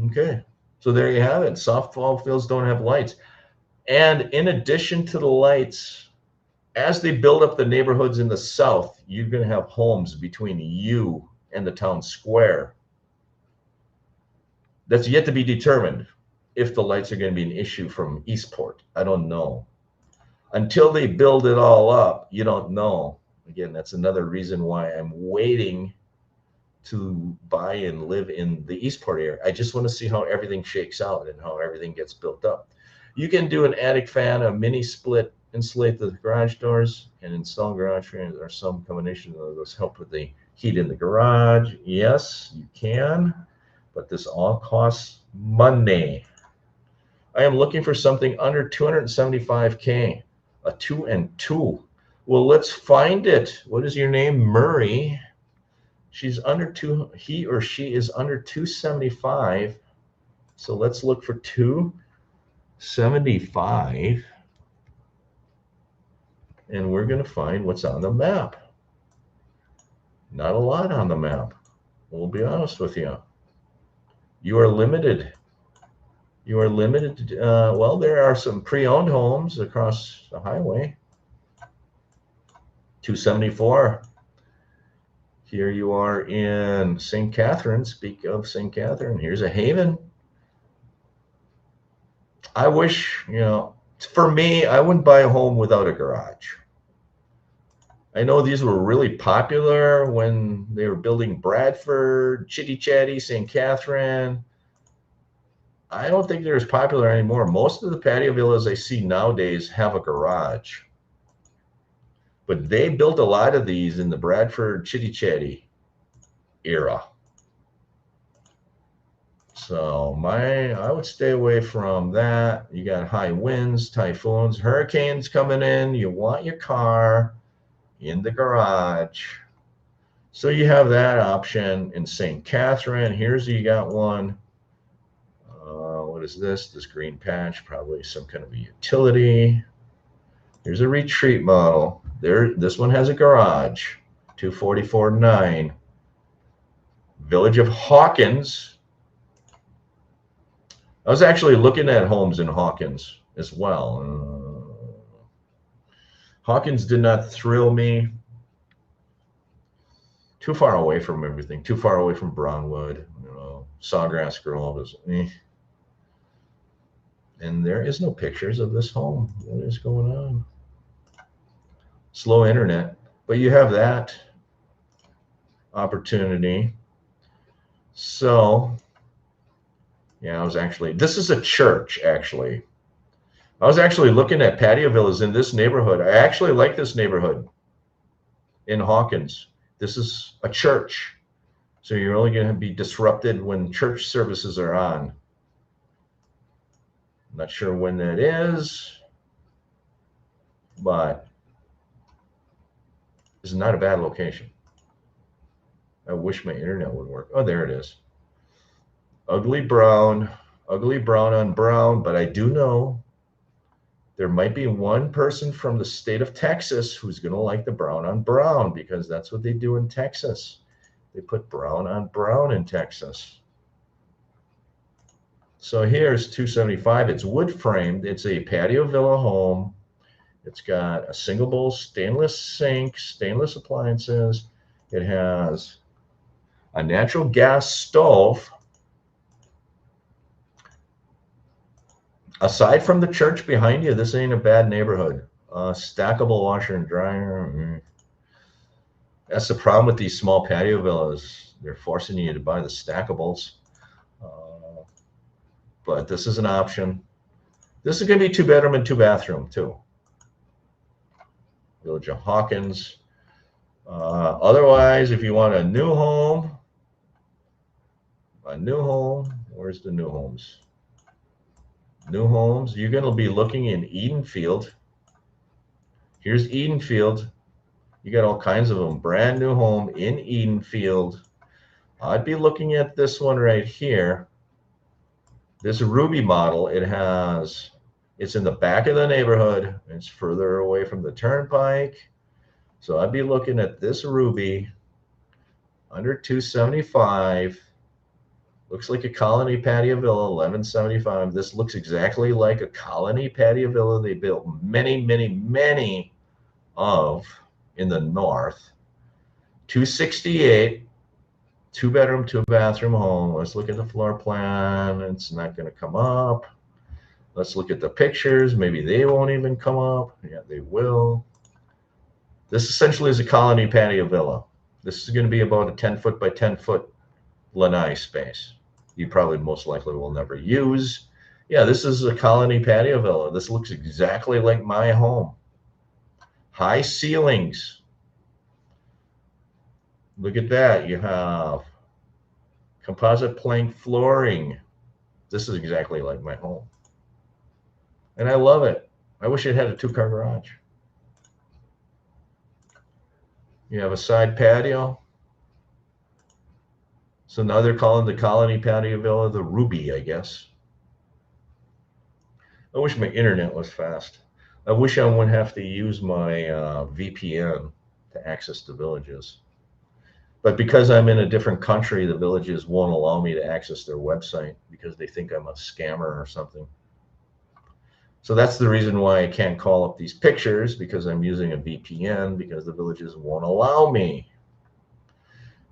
Okay. So there you have it. Softball fields don't have lights. And in addition to the lights, as they build up the neighborhoods in the south, you're going to have homes between you and the town square. That's yet to be determined if the lights are going to be an issue from Eastport. I don't know. Until they build it all up, you don't know. Again, that's another reason why I'm waiting to buy and live in the Eastport area. I just want to see how everything shakes out and how everything gets built up. You can do an attic fan, a mini split, insulate the garage doors, and install garage fans, or some combination of those help with the heat in the garage. Yes, you can, but this all costs money. I am looking for something under 275K, a 2 and 2. Well, let's find it. What is your name? Murray. She's under 2, he or she is under 275. So let's look for 275. And we're going to find what's on the map. Not a lot on the map. We'll be honest with you. You are limited. You are limited. Well, there are some pre-owned homes across the highway. 274. Here you are in St. Catherine. Speak of St. Catherine. Here's a Haven. I wish, for me, I wouldn't buy a home without a garage. I know these were really popular when they were building Bradford, Chitty Chatty, St. Catherine. I don't think they're as popular anymore. Most of the patio villas I see nowadays have a garage. But they built a lot of these in the Bradford, Chitty Chatty era. So I would stay away from that. You got high winds, typhoons, hurricanes coming in. You want your car in the garage. So you have that option in St. Catherine. Here's, you got one. What is this? This green patch, probably some kind of a utility. Here's a retreat model. This one has a garage. 244.9. Village of Hawkins. I was actually looking at homes in Hawkins as well. Hawkins did not thrill me. Too far away from everything. Too far away from Brownwood. Sawgrass Grove is. And there is no pictures of this home. What is going on? Slow internet. But you have that opportunity. So, yeah, this is a church, actually. I was actually looking at patio villas in this neighborhood. I actually like this neighborhood in Hawkins. This is a church. So you're only going to be disrupted when church services are on. I'm not sure when that is, but this is not a bad location. I wish my internet would work. Oh, there it is. Ugly brown on brown, but I do know there might be one person from the state of Texas who's going to like the brown on brown, because that's what they do in Texas. They put brown on brown in Texas. So here's 275. It's wood framed. It's a patio villa home. It's got a single bowl stainless sink, stainless appliances. It has a natural gas stove. Aside from the church behind you, this ain't a bad neighborhood. Stackable washer and dryer. That's the problem with these small patio villas. They're forcing you to buy the stackables. Uh, but this is an option. This is going to be 2-bedroom and 2-bathroom too. Village of Hawkins. Otherwise, if you want a new home, where's the new homes? New homes, you're going to be looking in Edenfield. Here's Edenfield. You got all kinds of them. Brand new home in Edenfield. I'd be looking at this one right here. This Ruby model, it's in the back of the neighborhood. It's further away from the turnpike. So I'd be looking at this Ruby under 275. Looks like a colony patio villa, 1175. This looks exactly like a colony patio villa they built many of in the north. 268, 2-bedroom, 2-bathroom home. Let's look at the floor plan. It's not going to come up. Let's look at the pictures. Maybe they won't even come up. Yeah, they will. This essentially is a colony patio villa. This is going to be about a 10-foot by 10-foot lanai space. You probably most likely will never use. Yeah, this is a colony patio villa. This looks exactly like my home. High ceilings. Look at that. You have composite plank flooring. This is exactly like my home. And I love it. I wish it had a 2-car garage. You have a side patio. So now they're calling the colony patio villa the Ruby, I guess. I wish my internet was fast. I wish I wouldn't have to use my VPN to access the villages. But because I'm in a different country, the villages won't allow me to access their website because they think I'm a scammer or something. So that's the reason why I can't call up these pictures, because I'm using a VPN, because the villages won't allow me.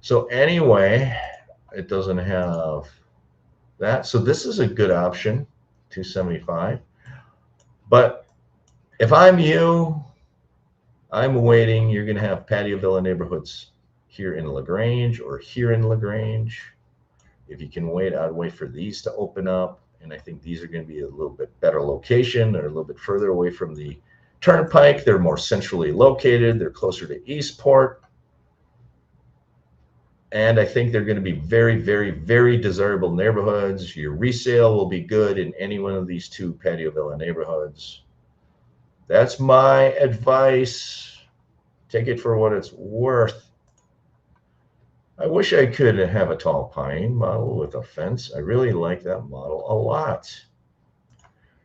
So anyway, it doesn't have that. So this is a good option, 275. But if I'm you, I'm waiting. You're going to have patio villa neighborhoods here in LaGrange or here in LaGrange. If you can wait, I'd wait for these to open up. And I think these are going to be a little bit better location. They're a little bit further away from the turnpike. They're more centrally located. They're closer to Eastport. And I think they're going to be very desirable neighborhoods. Your resale will be good in any one of these 2 patio villa neighborhoods. That's my advice. Take it for what it's worth. I wish I could have a tall pine model with a fence. I really like that model a lot.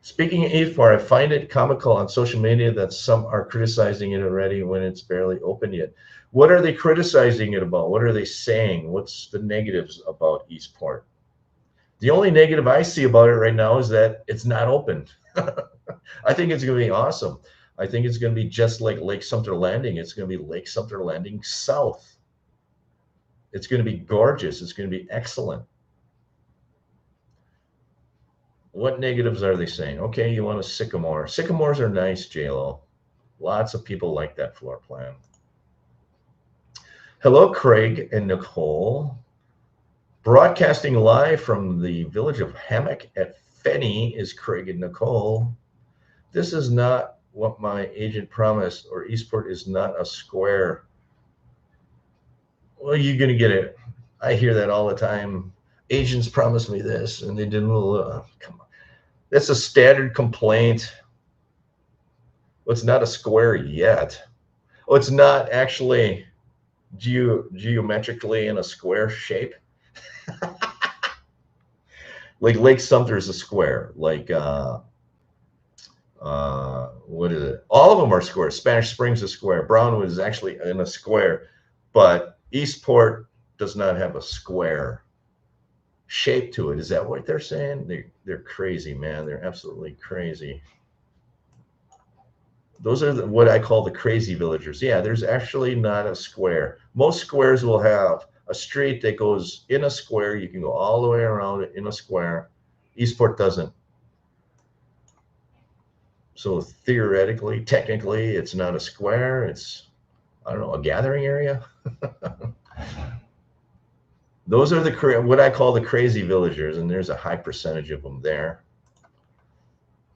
Speaking of Eastport, I find it comical on social media that some are criticizing it already when it's barely open yet. What are they criticizing it about? What are they saying? What's the negatives about Eastport? The only negative I see about it right now is that it's not open. I think it's going to be awesome. I think it's going to be just like Lake Sumter Landing. It's going to be Lake Sumter Landing South. It's going to be gorgeous. It's going to be excellent. What negatives are they saying? Okay, you want a sycamore. Sycamores are nice, JLo. Lots of people like that floor plan. Hello, Craig and Nicole. Broadcasting live from the village of Hammock at Fenny is Craig and Nicole. This is not what my agent promised, or Eastport is not a square. Well, you're going to get it. I hear that all the time. Agents promised me this, and they didn't. Come on. That's a standard complaint. Well, it's not a square yet. Oh, it's not actually geometrically in a square shape. Like Lake Sumter is a square. Like, what is it? All of them are square. Spanish Springs is a square. Brownwood is actually in a square. But Eastport does not have a square shape to it. Is that what they're saying? They're crazy, man. They're absolutely crazy. Those are what I call the crazy villagers. Yeah, there's actually not a square. Most squares will have a street that goes in a square. You can go all the way around it in a square. Eastport doesn't. So theoretically, technically, it's not a square. It's, I don't know, a gathering area. Those are what I call the crazy villagers, and there's a high percentage of them there.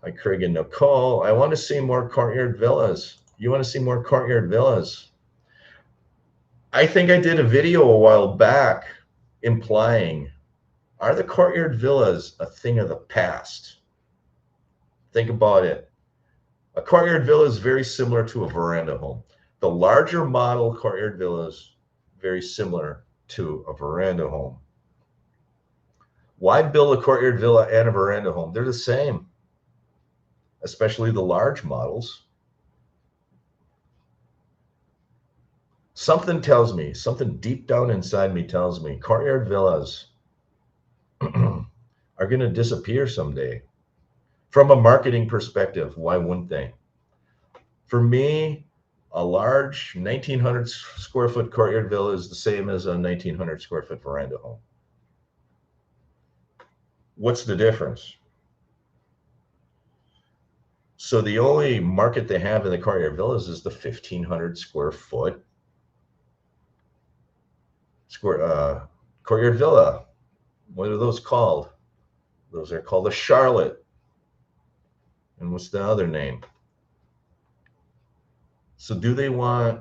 Hi, Craig and Nicole. I want to see more courtyard villas. You want to see more courtyard villas? I think I did a video a while back implying, are the courtyard villas a thing of the past? Think about it. A courtyard villa is very similar to a veranda home. The larger model courtyard villas, very similar to a veranda home. Why build a courtyard villa and a veranda home? They're the same, especially the large models. Something tells me, something deep down inside me tells me courtyard villas are going to disappear someday. From a marketing perspective, why wouldn't they? For me, a large 1,900 square foot courtyard villa is the same as a 1,900 square foot veranda home. What's the difference? So the only market they have in the courtyard villas is the 1,500 square foot courtyard villa. What are those called? Those are called a Charlotte. And what's the other name? So do they want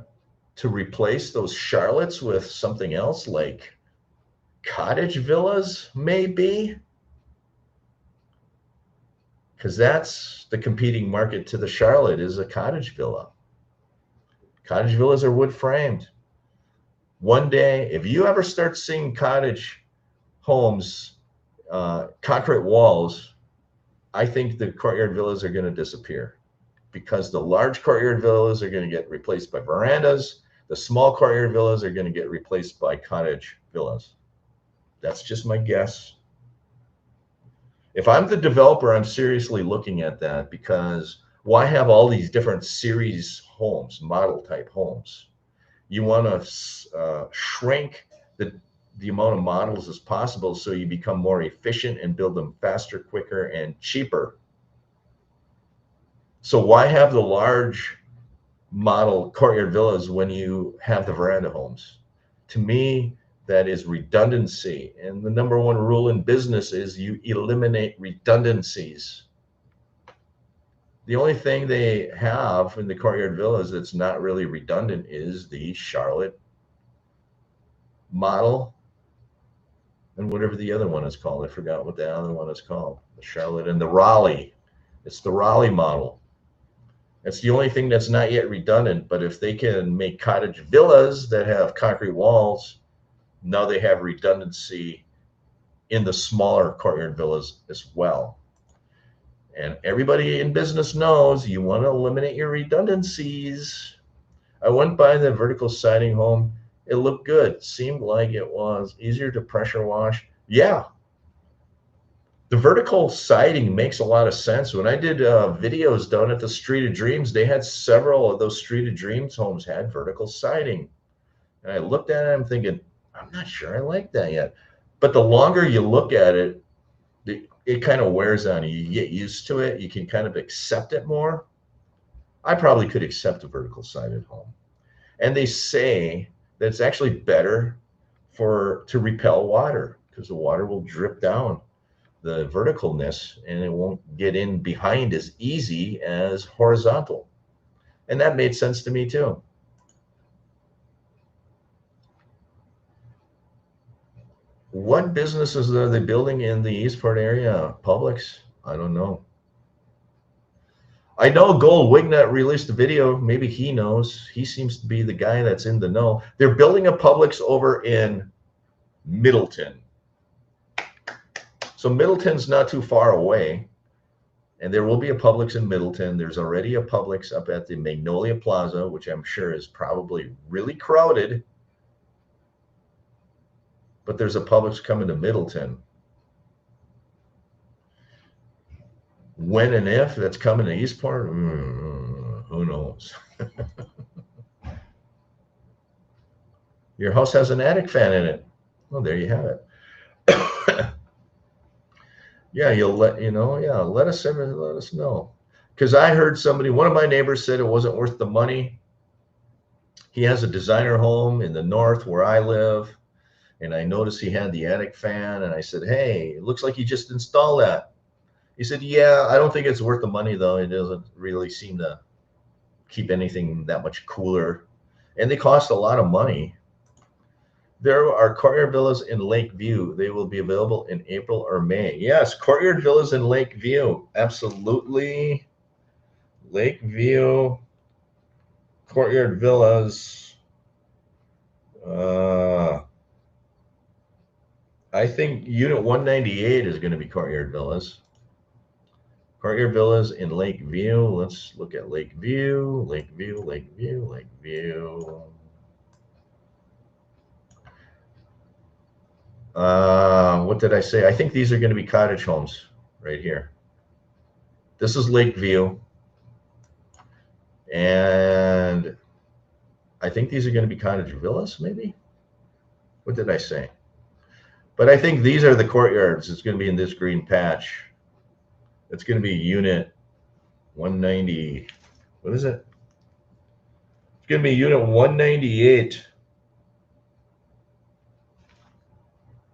to replace those Charlottes with something else like cottage villas, maybe? Because that's the competing market to the Charlotte, is a cottage villa. Cottage villas are wood framed. One day, if you ever start seeing cottage homes, concrete walls, I think the courtyard villas are going to disappear, because the large courtyard villas are going to get replaced by verandas. The small courtyard villas are going to get replaced by cottage villas. That's just my guess. If I'm the developer, I'm seriously looking at that, because why have all these different series homes, model type homes? You want to shrink the amount of models as possible so you become more efficient and build them faster, quicker, and cheaper. So why have the large model courtyard villas when you have the veranda homes? To me, that is redundancy. And the number one rule in business is you eliminate redundancies. The only thing they have in the courtyard villas that's not really redundant is the Charlotte model and whatever the other one is called. I forgot what the other one is called. The Charlotte and the Raleigh. It's the Raleigh model. It's the only thing that's not yet redundant. But if they can make cottage villas that have concrete walls, now they have redundancy in the smaller courtyard villas as well. And everybody in business knows you want to eliminate your redundancies. I went by the vertical siding home. It looked good. Seemed like it was easier to pressure wash. Yeah. The vertical siding makes a lot of sense. When I did videos down at the Street of Dreams, they had several of those Street of Dreams homes had vertical siding. And I looked at it, I'm thinking, I'm not sure I like that yet. But the longer you look at it, it kind of wears on you. You get used to it. You can kind of accept it more. I probably could accept a vertical sided home. And they say that it's actually better to repel water, because the water will drip down the verticalness and it won't get in behind as easy as horizontal. And that made sense to me too. What businesses are they building in the Eastport area? Publix? I don't know. I know Gold Wignut released a video. Maybe he knows. He seems to be the guy that's in the know. They're building a Publix over in Middleton. So Middleton's not too far away. And there will be a Publix in Middleton. There's already a Publix up at the Magnolia Plaza, which I'm sure is probably really crowded. But there's a Publix coming to Middleton. When and if that's coming to Eastport, who knows? Your house has an attic fan in it. Well, there you have it. Yeah, you'll let you know. Yeah, let us know. because I heard somebody, one of my neighbors said it wasn't worth the money. He has a designer home in the north where I live, and I noticed he had the attic fan, and I said, hey, it looks like you just installed that. He said, yeah, I don't think it's worth the money, though. It doesn't really seem to keep anything that much cooler, and they cost a lot of money. There are courtyard villas in Lakeview. They will be available in April or May. Yes, courtyard villas in Lakeview. Absolutely. Lakeview courtyard villas. I think unit 198 is going to be courtyard villas. Courtyard villas in Lakeview. Let's look at Lakeview, Lakeview, Lakeview, Lakeview. What did I say? I think these are going to be cottage homes right here. This is Lakeview. And I think these are going to be cottage villas, maybe? What did I say? But I think these are the courtyards. It's going to be in this green patch. It's going to be unit 190. What is it? It's going to be unit 198.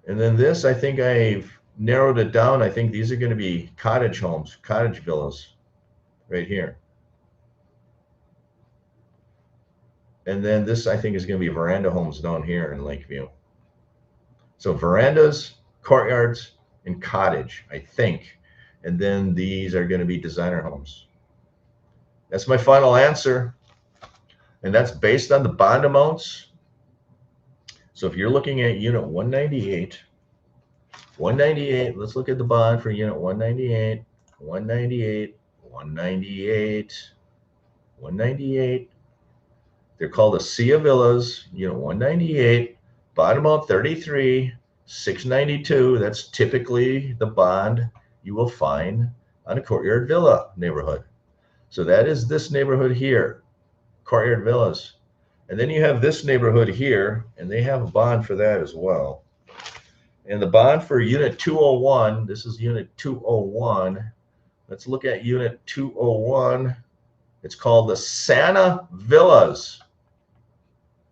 And then this, I think I've narrowed it down. I think these are going to be cottage homes, cottage villas right here. And then this, I think, is going to be veranda homes down here in Lakeview. So verandas, courtyards, and cottage, I think. And then these are going to be designer homes. That's my final answer. And that's based on the bond amounts. So if you're looking at unit 198, let's look at the bond for unit 198, 198, 198, 198. They're called a sea of villas, unit 198, bond amount 33,692. That's typically the bond you will find on a courtyard villa neighborhood. So that is this neighborhood here, courtyard villas. And then you have this neighborhood here, and they have a bond for that as well. And the bond for unit 201, this is unit 201. Let's look at unit 201. It's called the Santa Villas.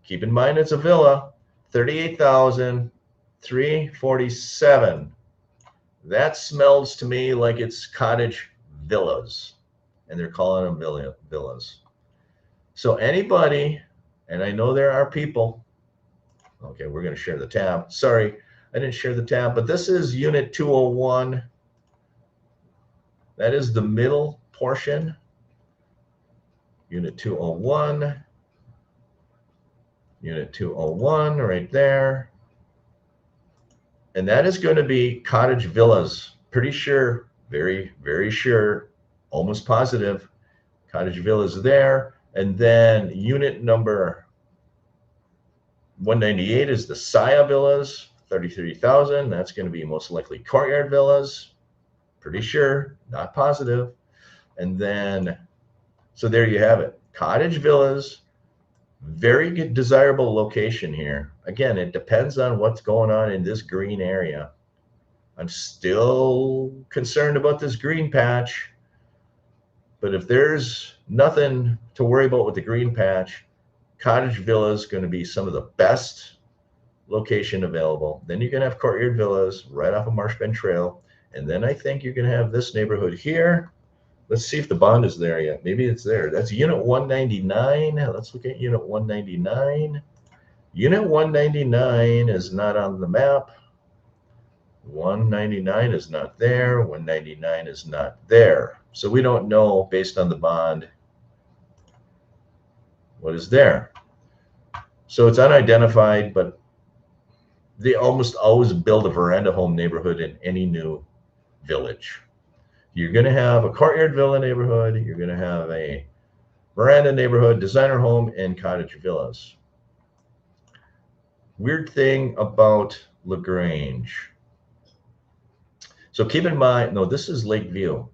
Keep in mind it's a villa, 38,347. That smells to me like it's cottage villas, and they're calling them villas. So anybody, and I know there are people, okay, we're going to share the tab. Sorry, I didn't share the tab, but this is unit 201. That is the middle portion. Unit 201. Unit 201 right there. And that is going to be cottage villas. Pretty sure, very, very sure, almost positive. Cottage villas there. And then unit number 198 is the Saya Villas, 33,000. That's going to be most likely courtyard villas. Pretty sure, not positive. And then, so there you have it. Cottage villas, very good, desirable location here. Again, it depends on what's going on in this green area. I'm still concerned about this green patch. But if there's nothing to worry about with the green patch, cottage villa is going to be some of the best location available. Then you're going to have courtyard villas right off of Marshbend Trail. And then I think you're going to have this neighborhood here. Let's see if the bond is there yet. Maybe it's there. That's unit 199. Let's look at unit 199. Unit 199 is not on the map. 199 is not there. 199 is not there. So we don't know, based on the bond, what is there. So it's unidentified, but they almost always build a veranda home neighborhood in any new village. You're going to have a courtyard villa neighborhood. You're going to have a veranda neighborhood, designer home, and cottage villas. Weird thing about LaGrange. So keep in mind, no, this is Lakeview.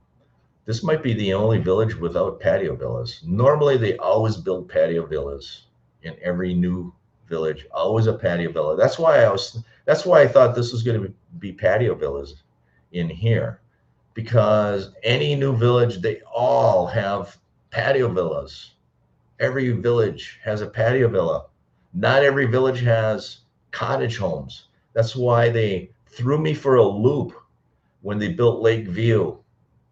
This might be the only village without patio villas. Normally, they always build patio villas in every new village. Always a patio villa. That's why I thought this was going to be patio villas in here, because any new village, they all have patio villas. Every village has a patio villa. Not every village has cottage homes. That's why they threw me for a loop when they built Lakeview.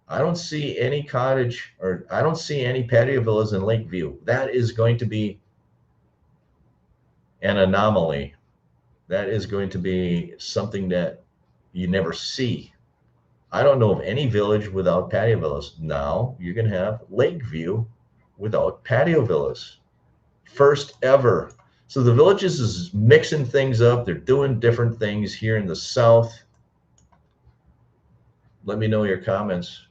I don't see any cottage, or I don't see any patio villas in Lakeview. That is going to be an anomaly. That is going to be something that you never see. I don't know of any village without patio villas. Now you're going to have Lakeview without patio villas. First ever. So the villages is mixing things up. They're doing different things here in the South. Let me know your comments.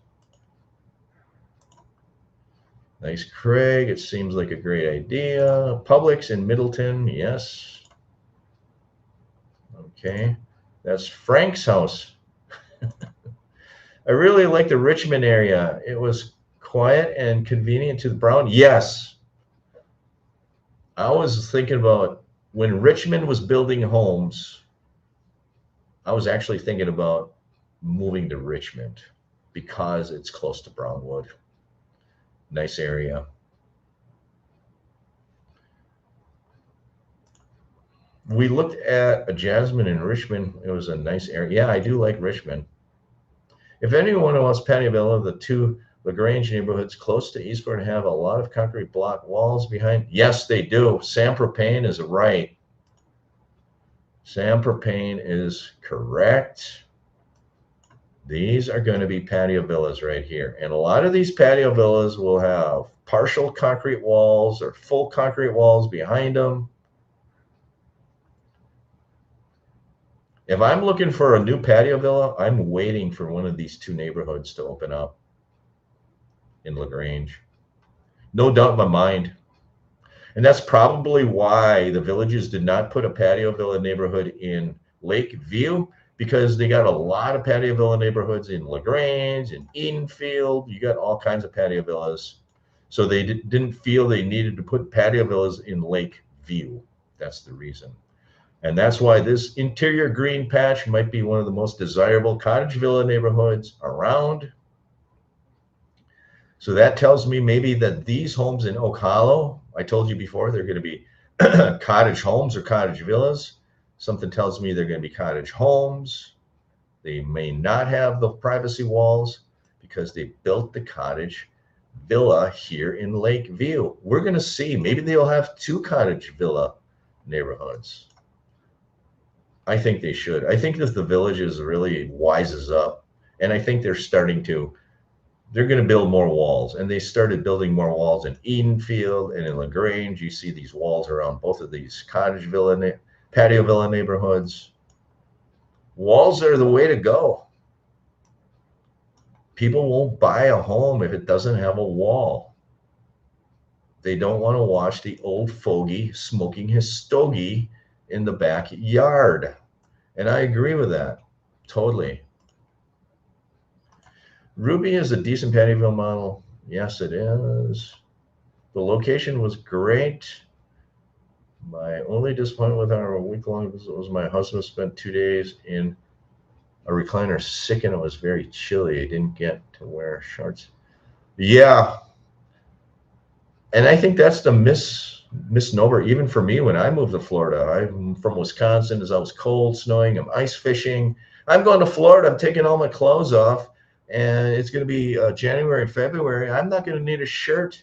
Nice, Craig. It seems like a great idea. Publix in Middleton. Yes. Okay. That's Frank's house. I really like the Richmond area. It was quiet and convenient to the Brown. Yes. I was thinking about when Richmond was building homes, I was actually thinking about moving to Richmond because it's close to Brownwood. Nice area. We looked at a Jasmine in Richmond. It was a nice area. Yeah, I do like Richmond. If anyone wants patio villa, the two LaGrange neighborhoods close to Eastport have a lot of concrete block walls behind. Yes, they do. Sam Propane is right. Sam Propane is correct. These are going to be patio villas right here. And a lot of these patio villas will have partial concrete walls or full concrete walls behind them. If I'm looking for a new patio villa, I'm waiting for one of these two neighborhoods to open up in LaGrange. No doubt in my mind. And that's probably why the villages did not put a patio villa neighborhood in Lakeview, because they got a lot of patio villa neighborhoods in LaGrange and Edenfield. You got all kinds of patio villas. So they didn't feel they needed to put patio villas in Lakeview. That's the reason. And that's why this interior green patch might be one of the most desirable cottage villa neighborhoods around. So that tells me maybe that these homes in Oak Hollow, I told you before, they're going to be cottage homes or cottage villas. Something tells me they're going to be cottage homes. They may not have the privacy walls because they built the cottage villa here in Lakeview. We're going to see. Maybe they'll have two cottage villa neighborhoods. I think they should. I think that the villages really wises up, and I think they're going to build more walls, and they started building more walls in Edenfield and in LaGrange. You see these walls around both of these cottage villa, patio villa neighborhoods. Walls are the way to go. People won't buy a home if it doesn't have a wall. They don't want to watch the old fogey smoking his stogie in the backyard. And I agree with that. Totally. Ruby is a decent patio villa model. Yes, it is. The location was great. My only disappointment with our week-long visit was my husband spent 2 days in a recliner sick, and it was very chilly. I didn't get to wear shorts. Yeah. And I think that's the misnomer, even for me when I moved to Florida. I'm from Wisconsin. As I was cold, snowing, I'm ice fishing. I'm going to Florida. I'm taking all my clothes off, and it's going to be January, February. I'm not going to need a shirt.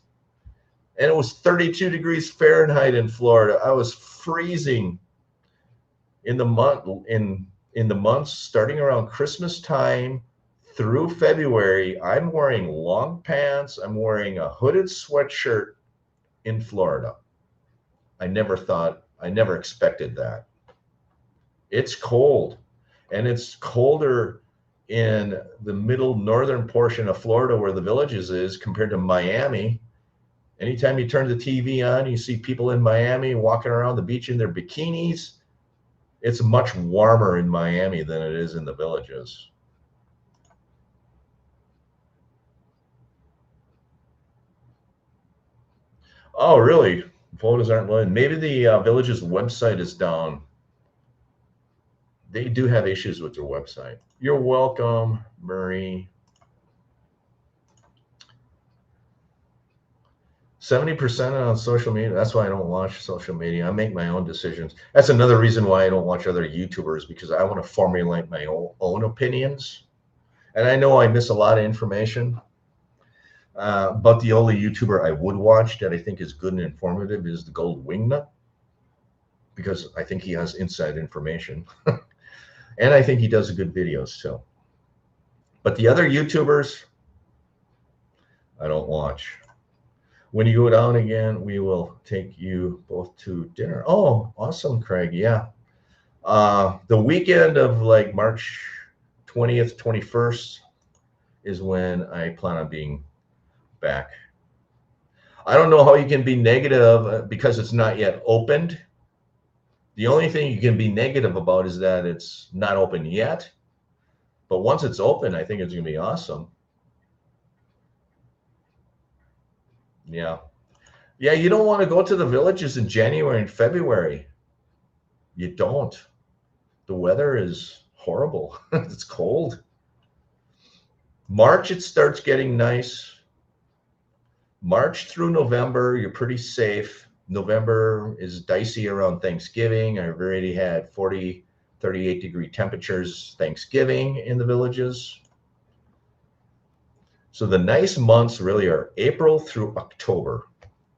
And it was 32 degrees Fahrenheit in Florida. I was freezing in the months starting around Christmas time through February. I'm wearing long pants. I'm wearing a hooded sweatshirt in Florida. I never expected that. It's cold, and it's colder in the middle northern portion of Florida where the Villages is compared to Miami. Anytime you turn the TV on, you see people in Miami walking around the beach in their bikinis. It's much warmer in Miami than it is in the Villages. Oh, really? Photos aren't loading. Maybe the Villages website is down. They do have issues with their website. You're welcome, Marie. 70% on social media. That's why I don't watch social media. I make my own decisions. That's another reason why I don't watch other YouTubers, because I want to formulate my own opinions. And I know I miss a lot of information. But the only YouTuber I would watch that I think is good and informative is the Gold Wingnut, because I think he has inside information. And I think he does good videos too. But the other YouTubers, I don't watch. When you go down again, we will take you both to dinner. Oh, awesome, Craig. Yeah. The weekend of like March 20th, 21st is when I plan on being back. I don't know how you can be negative because it's not yet opened. The only thing you can be negative about is that it's not open yet. But once it's open, I think it's going to be awesome. Yeah. Yeah, you don't want to go to the villages in January and February. You don't. The weather is horrible. It's cold. March, it starts getting nice. March through November, you're pretty safe. November is dicey around Thanksgiving. I've already had 40, 38-degree temperatures Thanksgiving in the villages. So the nice months really are April through October.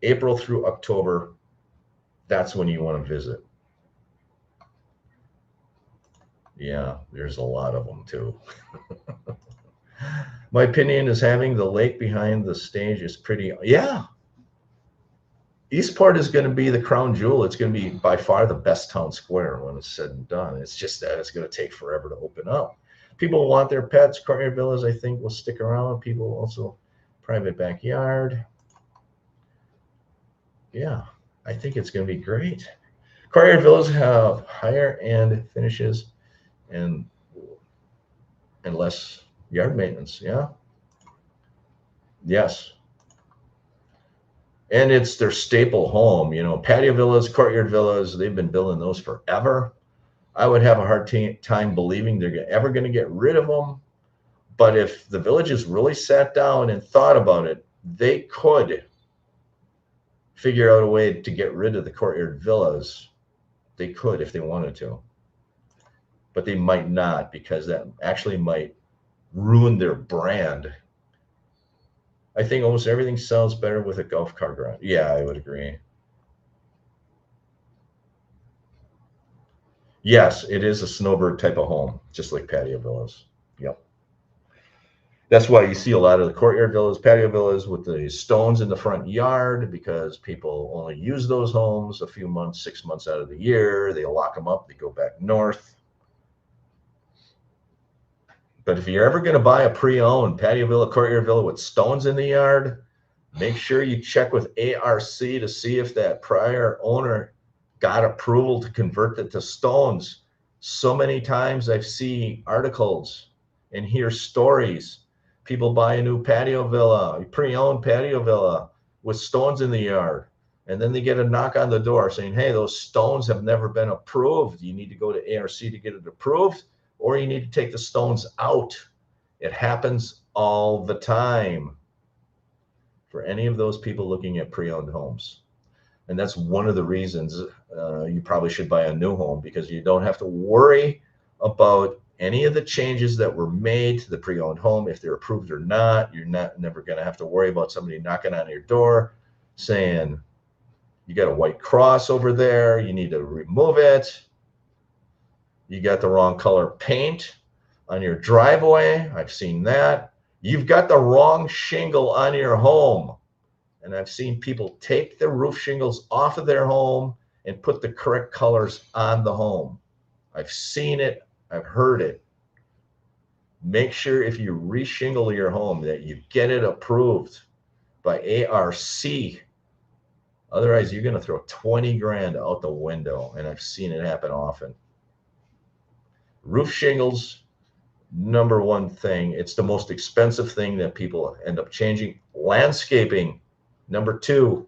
April through October, that's when you want to visit. Yeah, there's a lot of them too. My opinion is having the lake behind the stage is pretty, yeah. Eastport is going to be the crown jewel. It's going to be by far the best town square when it's said and done. It's just that it's going to take forever to open up. People want their pets. Courtyard villas, I think, will stick around. People also private backyard. Yeah, I think it's going to be great. Courtyard villas have higher end finishes and less yard maintenance. Yeah. Yes. And it's their staple home. You know, patio villas, courtyard villas, they've been building those forever. I would have a hard time believing they're ever going to get rid of them. But if the villages really sat down and thought about it, they could figure out a way to get rid of the courtyard villas. They could if they wanted to. But they might not, because that actually might ruin their brand. I think almost everything sells better with a golf cart garage. Yeah, I would agree. Yes, it is a snowbird type of home, just like patio villas. Yep. That's why you see a lot of the courtyard villas, patio villas with the stones in the front yard, because people only use those homes a few months, 6 months out of the year. They lock them up, they go back north. But if you're ever going to buy a pre-owned patio villa, courtyard villa with stones in the yard, make sure you check with ARC to see if that prior owner got approval to convert it to stones. So many times I've seen articles and hear stories. People buy a new patio villa, a pre-owned patio villa with stones in the yard. And then they get a knock on the door saying, hey, those stones have never been approved. You need to go to ARC to get it approved, or you need to take the stones out. It happens all the time for any of those people looking at pre-owned homes. And that's one of the reasons you probably should buy a new home, because you don't have to worry about any of the changes that were made to the pre-owned home. If they're approved or not, you're never going to have to worry about somebody knocking on your door saying, you got a white cross over there, you need to remove it. You got the wrong color paint on your driveway. I've seen that. You've got the wrong shingle on your home. And I've seen people take the roof shingles off of their home and put the correct colors on the home. I've seen it. I've heard it. Make sure if you reshingle your home that you get it approved by ARC. Otherwise, you're going to throw 20 grand out the window. And I've seen it happen often. Roof shingles, number one thing. It's the most expensive thing that people end up changing. Landscaping. Number two,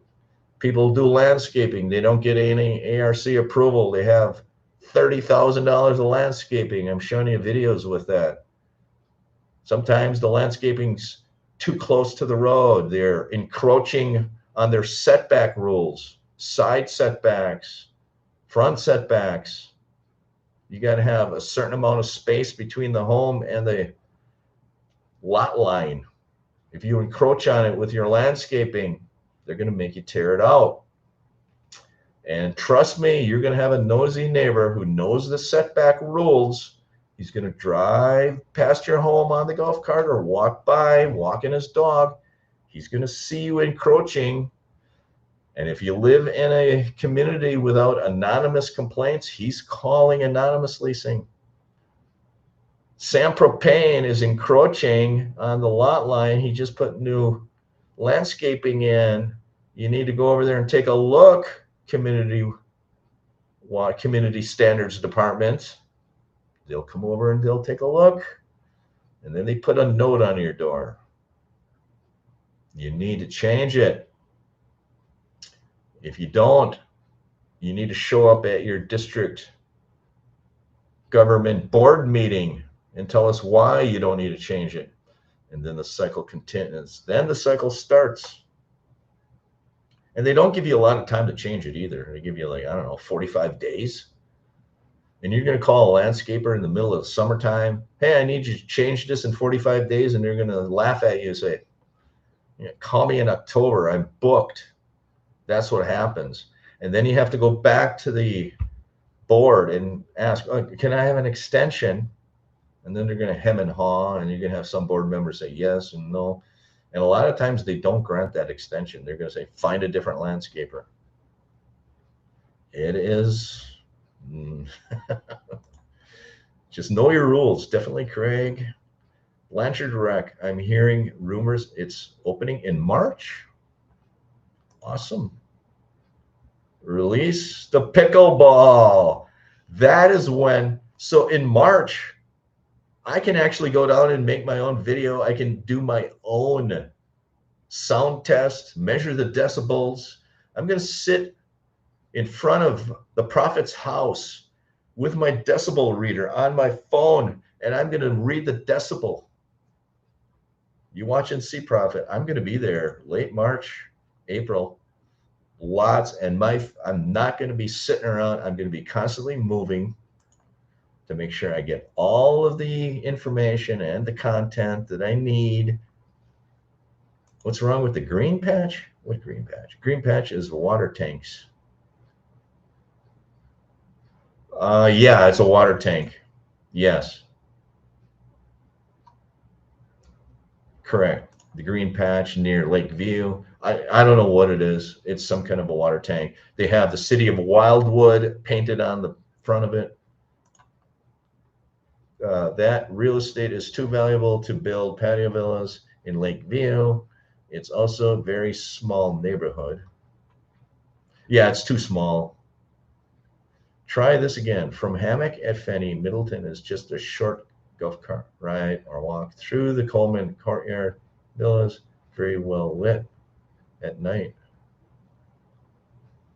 people do landscaping. They don't get any ARC approval. They have $30,000 of landscaping. I'm showing you videos with that. Sometimes the landscaping's too close to the road. They're encroaching on their setback rules, side setbacks, front setbacks. You got to have a certain amount of space between the home and the lot line. If you encroach on it with your landscaping, they're going to make you tear it out. And trust me, you're going to have a nosy neighbor who knows the setback rules. He's going to drive past your home on the golf cart or walk by, walking his dog. He's going to see you encroaching. And if you live in a community without anonymous complaints, he's calling anonymously saying, Sam Propane is encroaching on the lot line. He just put new landscaping in. You need to go over there and take a look, community standards department. They'll come over and they'll take a look. And then they put a note on your door. You need to change it. If you don't, you need to show up at your district government board meeting and tell us why you don't need to change it. And then the cycle continues. Then the cycle starts. And they don't give you a lot of time to change it either. They give you, like, I don't know, 45 days. And you're going to call a landscaper in the middle of the summertime, hey, I need you to change this in 45 days. And they're going to laugh at you and say, call me in October. I'm booked. That's what happens. And then you have to go back to the board and ask, oh, can I have an extension? And then they're going to hem and haw, and you're going to have some board members say yes and no. And a lot of times they don't grant that extension. They're going to say, find a different landscaper. It is just know your rules. Definitely, Craig. Blanchard Rec, I'm hearing rumors it's opening in March. Awesome. Release the pickleball. That is when, so in March, I can actually go down and make my own video. I can do my own sound test, measure the decibels. I'm going to sit in front of the prophet's house with my decibel reader on my phone, and I'm going to read the decibel. You watch and see, Prophet. I'm going to be there late March, April. Lots, and I'm not going to be sitting around. I'm going to be constantly moving to make sure I get all of the information and the content that I need. What's wrong with the green patch? What green patch? Green patch is the water tanks. Yeah, it's a water tank. Yes. Correct. The green patch near Lake View. I don't know what it is. It's some kind of a water tank. They have the city of Wildwood painted on the front of it. That real estate is too valuable to build patio villas in Lake View. It's also a very small neighborhood. Yeah, it's too small. Try this again. From Hammock at Fenny, Middleton is just a short golf cart ride or walk through the Coleman Courtyard Villas, very well lit at night.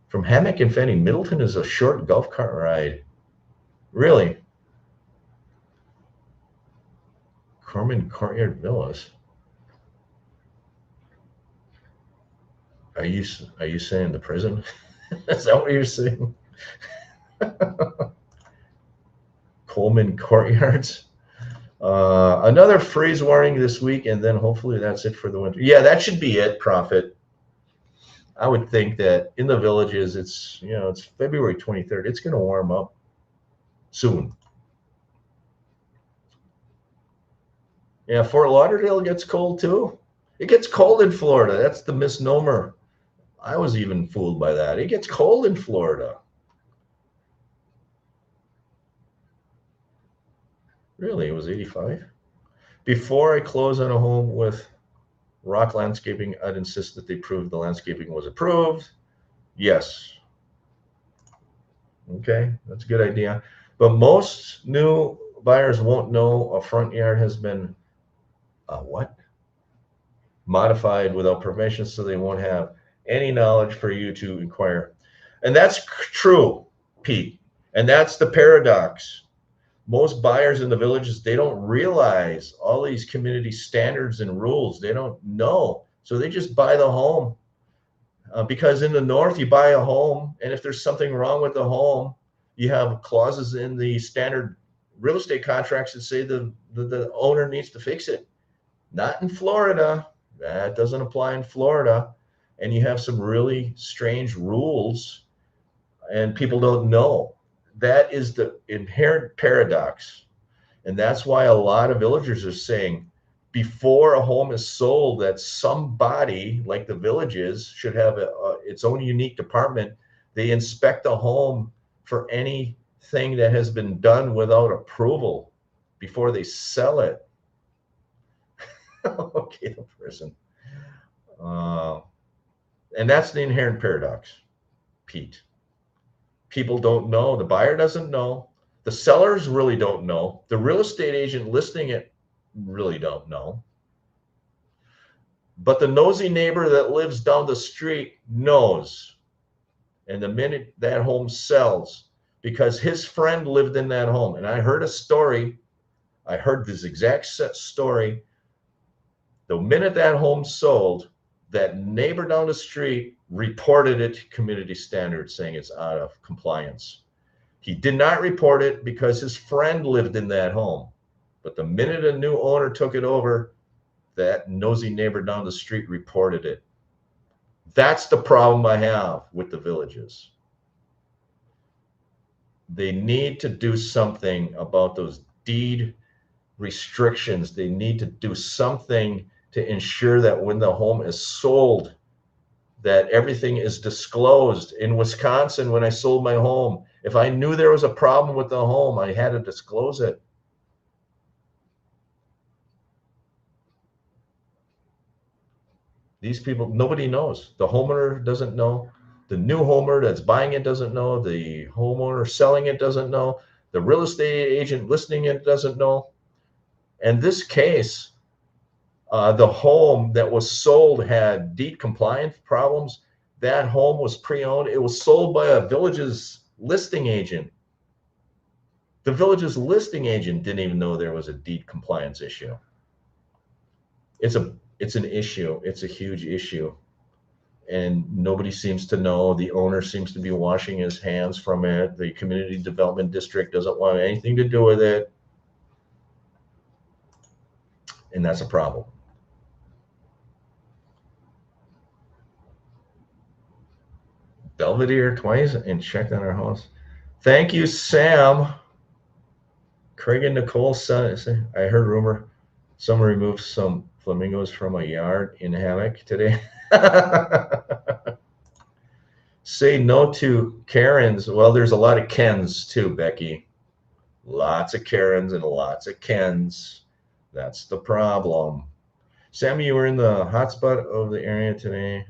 From Hammock and Fenny, Middleton is a short golf cart ride. Really? Coleman Courtyard Villas. Are you saying the prison? Is that what you're saying? Coleman Courtyards. Another freeze warning this week, and then hopefully that's it for the winter. Yeah, that should be it, Prophet. I would think that in the villages, it's February 23rd. It's going to warm up soon. Yeah, Fort Lauderdale gets cold too. It gets cold in Florida. That's the misnomer. I was even fooled by that. It gets cold in Florida. Really, it was 85? Before I close on a home with rock landscaping, I'd insist that they prove the landscaping was approved. Yes. Okay, that's a good idea. But most new buyers won't know a front yard has been modified without permission, so they won't have any knowledge for you to inquire. And that's true, Pete. And that's the paradox. Most buyers in the villages, they don't realize all these community standards and rules. They don't know. So they just buy the home. Because in the north, you buy a home, and if there's something wrong with the home, you have clauses in the standard real estate contracts that say the owner needs to fix it. Not in Florida. That doesn't apply in Florida. And you have some really strange rules, and people don't know. That is the inherent paradox. And that's why a lot of villagers are saying before a home is sold, that somebody like the villages should have its own unique department. They inspect the home for anything that has been done without approval before they sell it. Okay, the person. Uh, and that's the inherent paradox, Pete. People don't know. The buyer doesn't know. The sellers really don't know. The real estate agent listing it really don't know. But the nosy neighbor that lives down the street knows. And the minute that home sells, because his friend lived in that home, and I heard a story, I heard this exact story. The minute that home sold, that neighbor down the street reported it to community standards, saying it's out of compliance. He did not report it because his friend lived in that home. But the minute a new owner took it over, that nosy neighbor down the street reported it. That's the problem I have with the villages. They need to do something about those deed restrictions. They need to do something to ensure that when the home is sold, that everything is disclosed. In Wisconsin, when I sold my home, if I knew there was a problem with the home, I had to disclose it. These people, nobody knows. The homeowner doesn't know. The new homeowner that's buying it doesn't know. The homeowner selling it doesn't know. The real estate agent listing it doesn't know. And this case, the home that was sold had deed compliance problems. That home was pre-owned. It was sold by a village's listing agent. The village's listing agent didn't even know there was a deed compliance issue. It's an issue. It's a huge issue. And nobody seems to know. The owner seems to be washing his hands from it. The community development district doesn't want anything to do with it. And that's a problem. Belvedere twice and checked on our house. Thank you, Sam. Craig and Nicole's son. I heard rumor someone removed some flamingos from a yard in a hammock today. Say no to Karens. Well, there's a lot of Kens too, Becky. Lots of Karens and lots of Kens. That's the problem. Sammy, you were in the hotspot of the area today.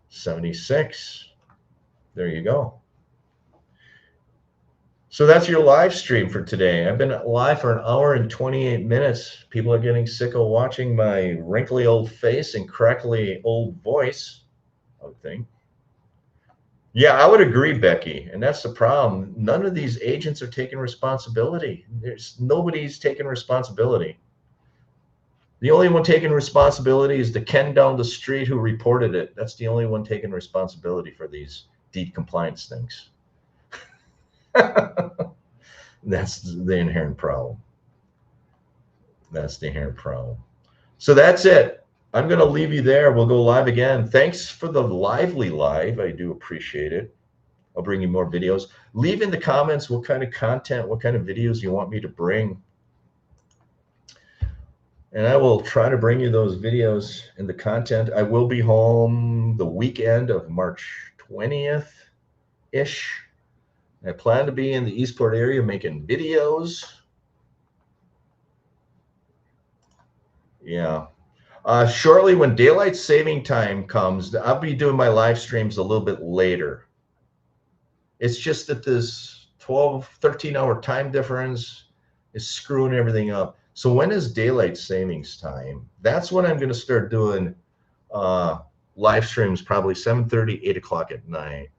76. There you go. So that's your live stream for today. I've been live for 1 hour and 28 minutes. People are getting sick of watching my wrinkly old face and crackly old voice, I would think. Yeah, I would agree, Becky. And that's the problem. None of these agents are taking responsibility. Nobody's taking responsibility. The only one taking responsibility is the Ken down the street who reported it. That's the only one taking responsibility for these deed compliance things. That's the inherent problem. That's the inherent problem. So that's it. I'm going to leave you there. We'll go live again. Thanks for the lively live. I do appreciate it. I'll bring you more videos. Leave in the comments what kind of content, what kind of videos you want me to bring. And I will try to bring you those videos and the content. I will be home the weekend of March 20th-ish. I plan to be in the Eastport area making videos. Yeah. Shortly, when daylight saving time comes, I'll be doing my live streams a little bit later. It's just that this 13-hour time difference is screwing everything up. So when is daylight savings time? That's when I'm going to start doing live streams, probably 7:30, 8 o'clock at night.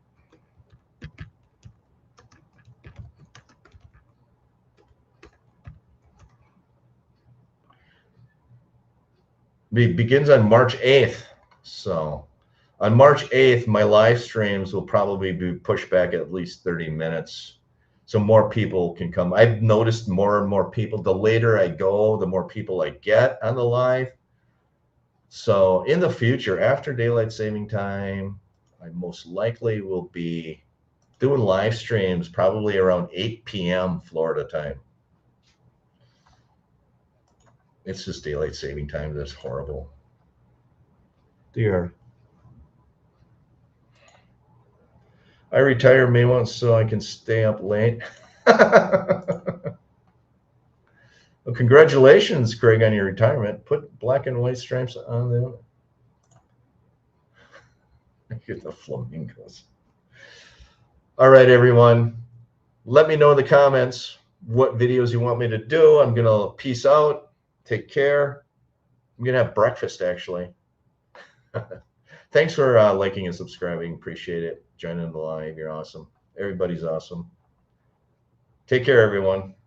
It begins on March 8th. So On March 8th, my live streams will probably be pushed back at least 30 minutes so more people can come. I've noticed more and more people. The later I go, the more people I get on the live. So in the future, after daylight saving time, I most likely will be doing live streams probably around 8 p.m. Florida time. It's just daylight saving time that's horrible. Dear. I retire May once so I can stay up late. Well, congratulations, Craig, on your retirement. Put black and white stripes on them. Get the flamingos. All right, everyone. Let me know in the comments what videos you want me to do. I'm going to peace out. Take care. I'm going to have breakfast, actually. Thanks for liking and subscribing. Appreciate it. Joining the live. You're awesome. Everybody's awesome. Take care, everyone.